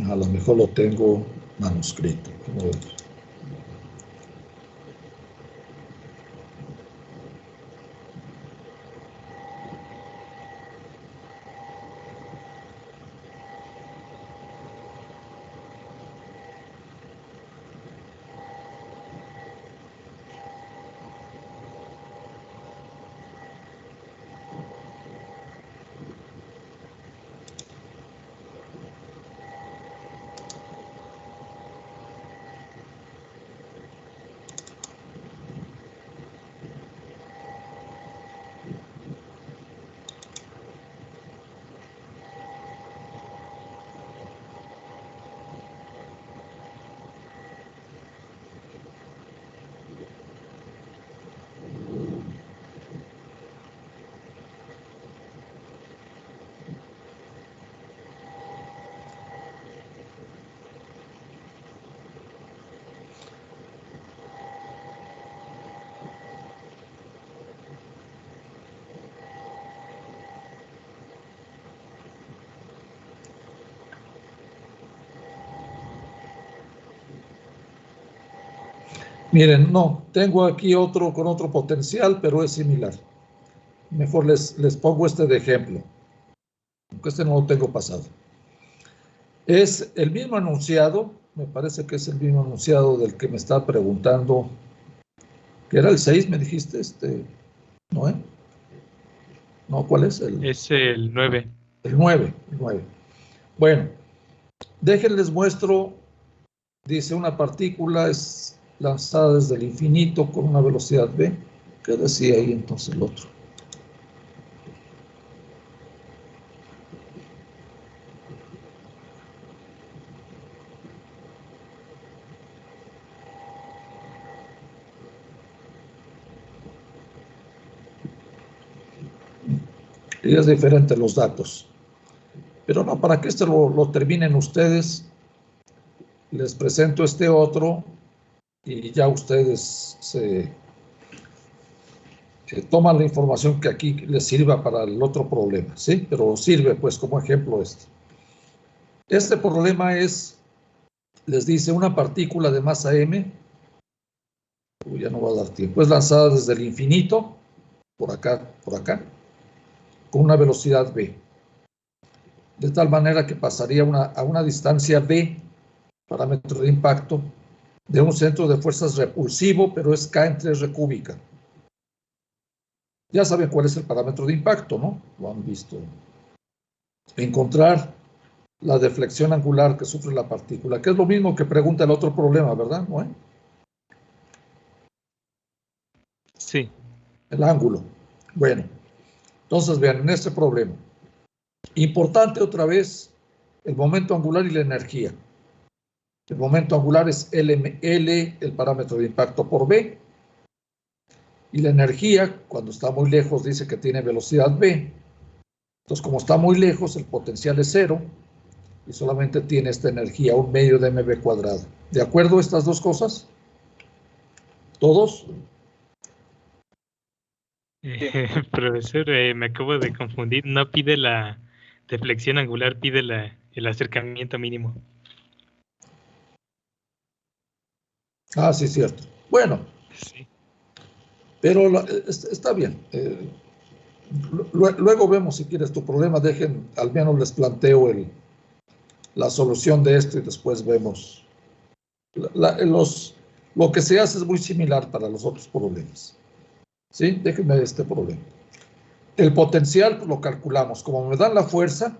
A lo mejor lo tengo manuscrito. Miren, no, tengo aquí otro con otro potencial, pero es similar. Mejor les pongo este de ejemplo, aunque este no lo tengo pasado. Es el mismo enunciado, me parece que es el mismo enunciado del que me estaba preguntando, que era el 6, me dijiste, ¿no? No, ¿cuál es? Es el 9. El 9, el 9. Bueno, déjenles muestro, dice, una partícula es lanzada desde el infinito con una velocidad v. ¿Qué decía ahí entonces el otro? Y es diferente los datos. Pero no, para que esto lo terminen ustedes, les presento este otro y ya ustedes toman la información que aquí les sirva para el otro problema, ¿sí? Pero sirve pues como ejemplo este. Este problema es, les dice, una partícula de masa m, ya no va a dar tiempo, es lanzada desde el infinito, por acá, con una velocidad v. De tal manera que pasaría a una distancia v, parámetro de impacto, de un centro de fuerzas repulsivo, pero es K en 3 r cúbica. Ya saben cuál es el parámetro de impacto, ¿no? Lo han visto. Encontrar la deflexión angular que sufre la partícula, que es lo mismo que pregunta el otro problema, ¿verdad? ¿No? Sí. El ángulo. Bueno, entonces vean, en este problema, importante otra vez, el momento angular y la energía. El momento angular es L, el parámetro de impacto por V, y la energía, cuando está muy lejos, dice que tiene velocidad v. Entonces, como está muy lejos, el potencial es 0 y solamente tiene esta energía, 1/2 de mv cuadrado. ¿De acuerdo estas dos cosas? ¿Todos? Profesor, me acabo de confundir. No pide la deflexión angular, pide el acercamiento mínimo. Ah, sí, cierto. Bueno, Sí. pero está bien. Luego vemos si quieres tu problema. Dejen, al menos les planteo la solución de esto y después vemos. Lo que se hace es muy similar para los otros problemas. ¿Sí? Déjenme este problema. El potencial pues, lo calculamos. Como me dan la fuerza,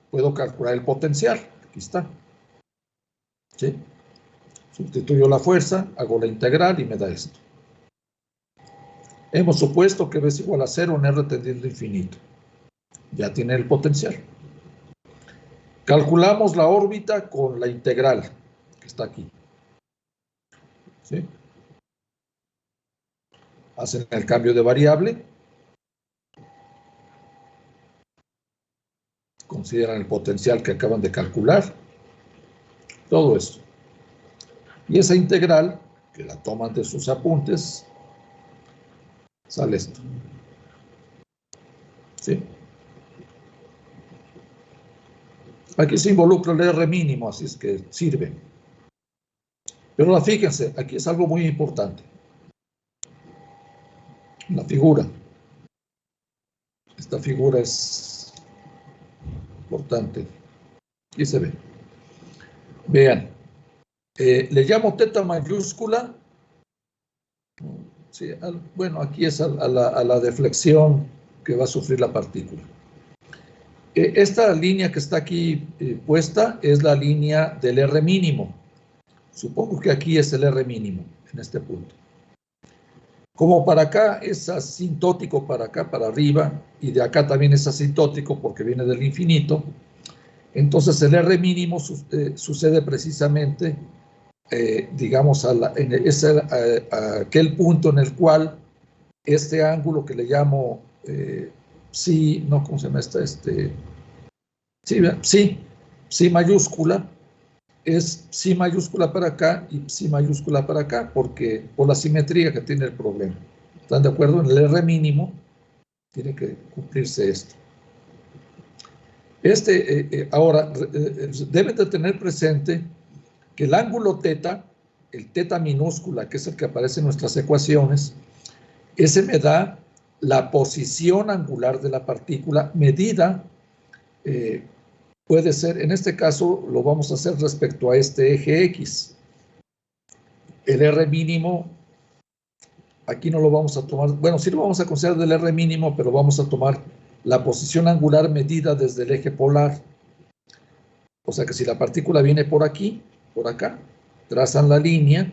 puedo calcular el potencial. Aquí está. ¿Sí? Sustituyo la fuerza, hago la integral y me da esto. Hemos supuesto que v es igual a 0 en r tendiendo a infinito. Ya tiene el potencial. Calculamos la órbita con la integral, que está aquí. ¿Sí? Hacen el cambio de variable. Consideran el potencial que acaban de calcular. Todo esto. Y esa integral, que la toman de sus apuntes, sale esto. ¿Sí? Aquí se involucra el R mínimo, así es que sirve. Pero fíjense, aquí es algo muy importante. La figura. Esta figura es importante. Aquí se ve. Vean. Le llamo teta mayúscula. Sí, bueno, aquí es a la deflexión que va a sufrir la partícula. Esta línea que está aquí puesta es la línea del R mínimo. Supongo que aquí es el R mínimo, en este punto. Como para acá es asintótico, para acá, para arriba, y de acá también es asintótico porque viene del infinito, entonces el R mínimo sucede precisamente, digamos, a aquel punto en el cual este ángulo que le llamo psi, no, ¿cómo se llama esta? Psi mayúscula, es psi mayúscula para acá y psi mayúscula para acá, porque por la simetría que tiene el problema. ¿Están de acuerdo? En el R mínimo tiene que cumplirse esto. Ahora, deben de tener presente que el ángulo teta, el teta minúscula, que es el que aparece en nuestras ecuaciones, ese me da la posición angular de la partícula medida puede ser, en este caso lo vamos a hacer respecto a este eje X. El R mínimo, aquí no lo vamos a tomar, bueno, sí lo vamos a considerar del R mínimo, pero vamos a tomar la posición angular medida desde el eje polar. O sea que si la partícula viene por aquí, por acá, trazan la línea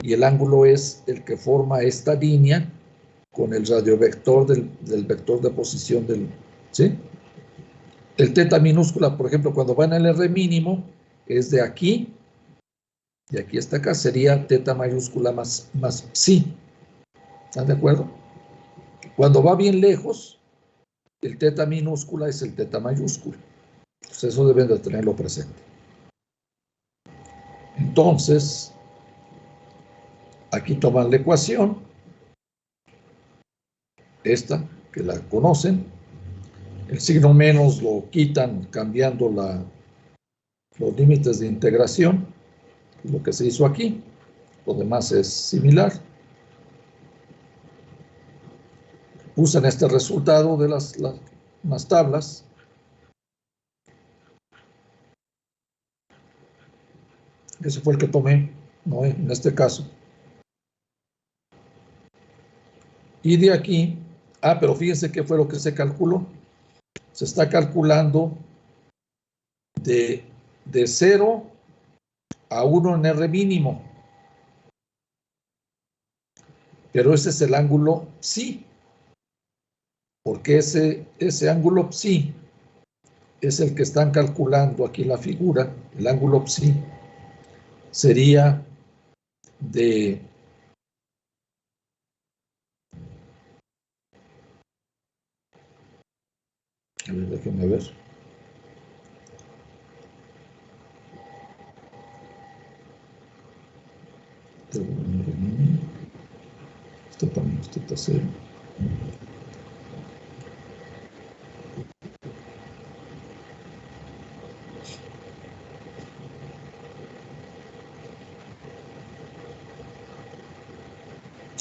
y el ángulo es el que forma esta línea con el radiovector del vector de posición del, ¿sí? El teta minúscula, por ejemplo, cuando va en el R mínimo, es de aquí hasta acá, sería teta mayúscula más psi. ¿Están de acuerdo? Cuando va bien lejos, el teta minúscula es el teta mayúscula. Pues eso deben de tenerlo presente. Entonces, aquí toman la ecuación, esta, que la conocen. El signo menos lo quitan cambiando los límites de integración, lo que se hizo aquí. Lo demás es similar. Usan este resultado de las tablas. Ese fue el que tomé, ¿no? En este caso. Y de aquí, pero fíjense qué fue lo que se calculó. Se está calculando de 0 a 1 en R mínimo. Pero ese es el ángulo psi. Porque ese ángulo psi es el que están calculando aquí en la figura. El ángulo psi sería de... A ver, déjenme ver. Esto también, esto está cero.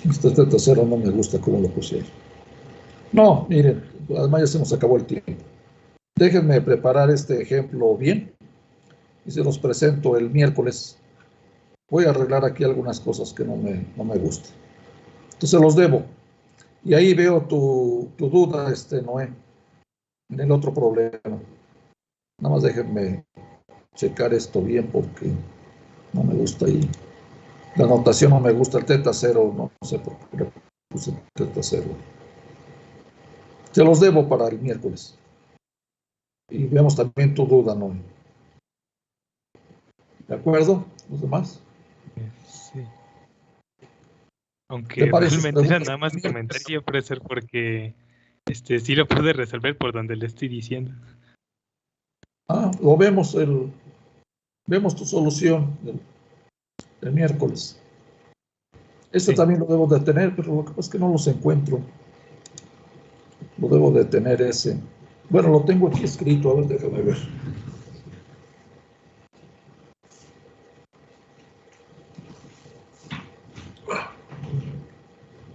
Este teta cero no me gusta cómo lo pusieron. No, miren, además ya se nos acabó el tiempo. Déjenme preparar este ejemplo bien y se los presento el miércoles. Voy a arreglar aquí algunas cosas que no me gustan. Entonces los debo. Y ahí veo tu duda, Noé, en el otro problema. Nada más déjenme checar esto bien porque no me gusta ahí. La notación no me gusta, el teta cero, no sé por qué le puse teta cero. Se los debo para el miércoles. Y veamos también tu duda, Noé. ¿De acuerdo? ¿Los demás? Sí. Aunque realmente era nada más comentario, profesor, porque sí lo pude resolver por donde le estoy diciendo. Lo vemos vemos tu solución el miércoles. Este también lo debo de tener, pero lo que pasa es que no los encuentro. Lo debo de tener ese. Bueno, lo tengo aquí escrito, a ver, déjame ver.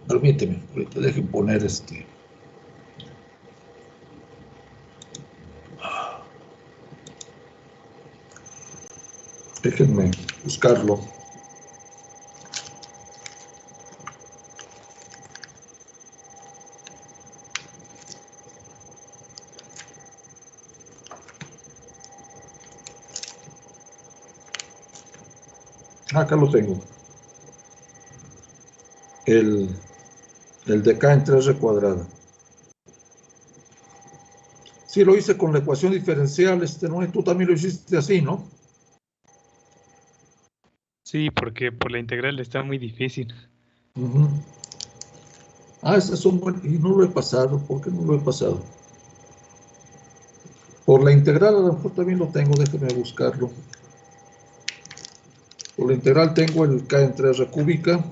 Permíteme, ahorita dejen poner Déjenme buscarlo. Acá lo tengo. El de K en 3R cuadrada. Sí, lo hice con la ecuación diferencial, ¿no? Tú también lo hiciste así, ¿no? Sí, porque por la integral está muy difícil. Ese es un buen... Y no lo he pasado. ¿Por qué no lo he pasado? Por la integral a lo mejor también lo tengo, déjenme buscarlo. Por la integral tengo el K en 3R cúbica.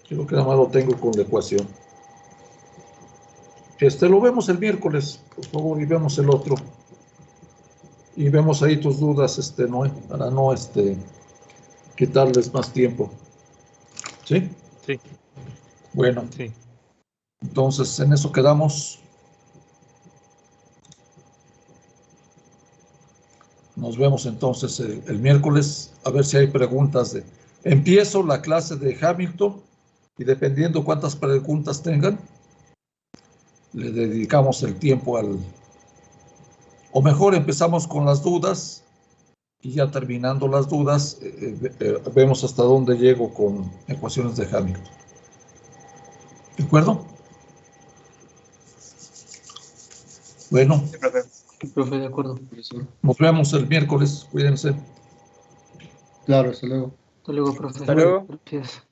Creo que nada más lo tengo con la ecuación. Lo vemos el miércoles, por favor, y vemos el otro. Y vemos ahí tus dudas, Noé, para no quitarles más tiempo. ¿Sí? Sí. Bueno, Sí. entonces en eso quedamos. Nos vemos entonces el miércoles, a ver si hay preguntas. Empiezo la clase de Hamilton y dependiendo cuántas preguntas tengan, le dedicamos el tiempo o mejor empezamos con las dudas y ya terminando las dudas, vemos hasta dónde llego con ecuaciones de Hamilton. ¿De acuerdo? Bueno, Sí, profe. Profe, de acuerdo, profesor. nos vemos el miércoles. Cuídense. Claro, hasta luego. Hasta luego, profe. Hasta luego. Gracias.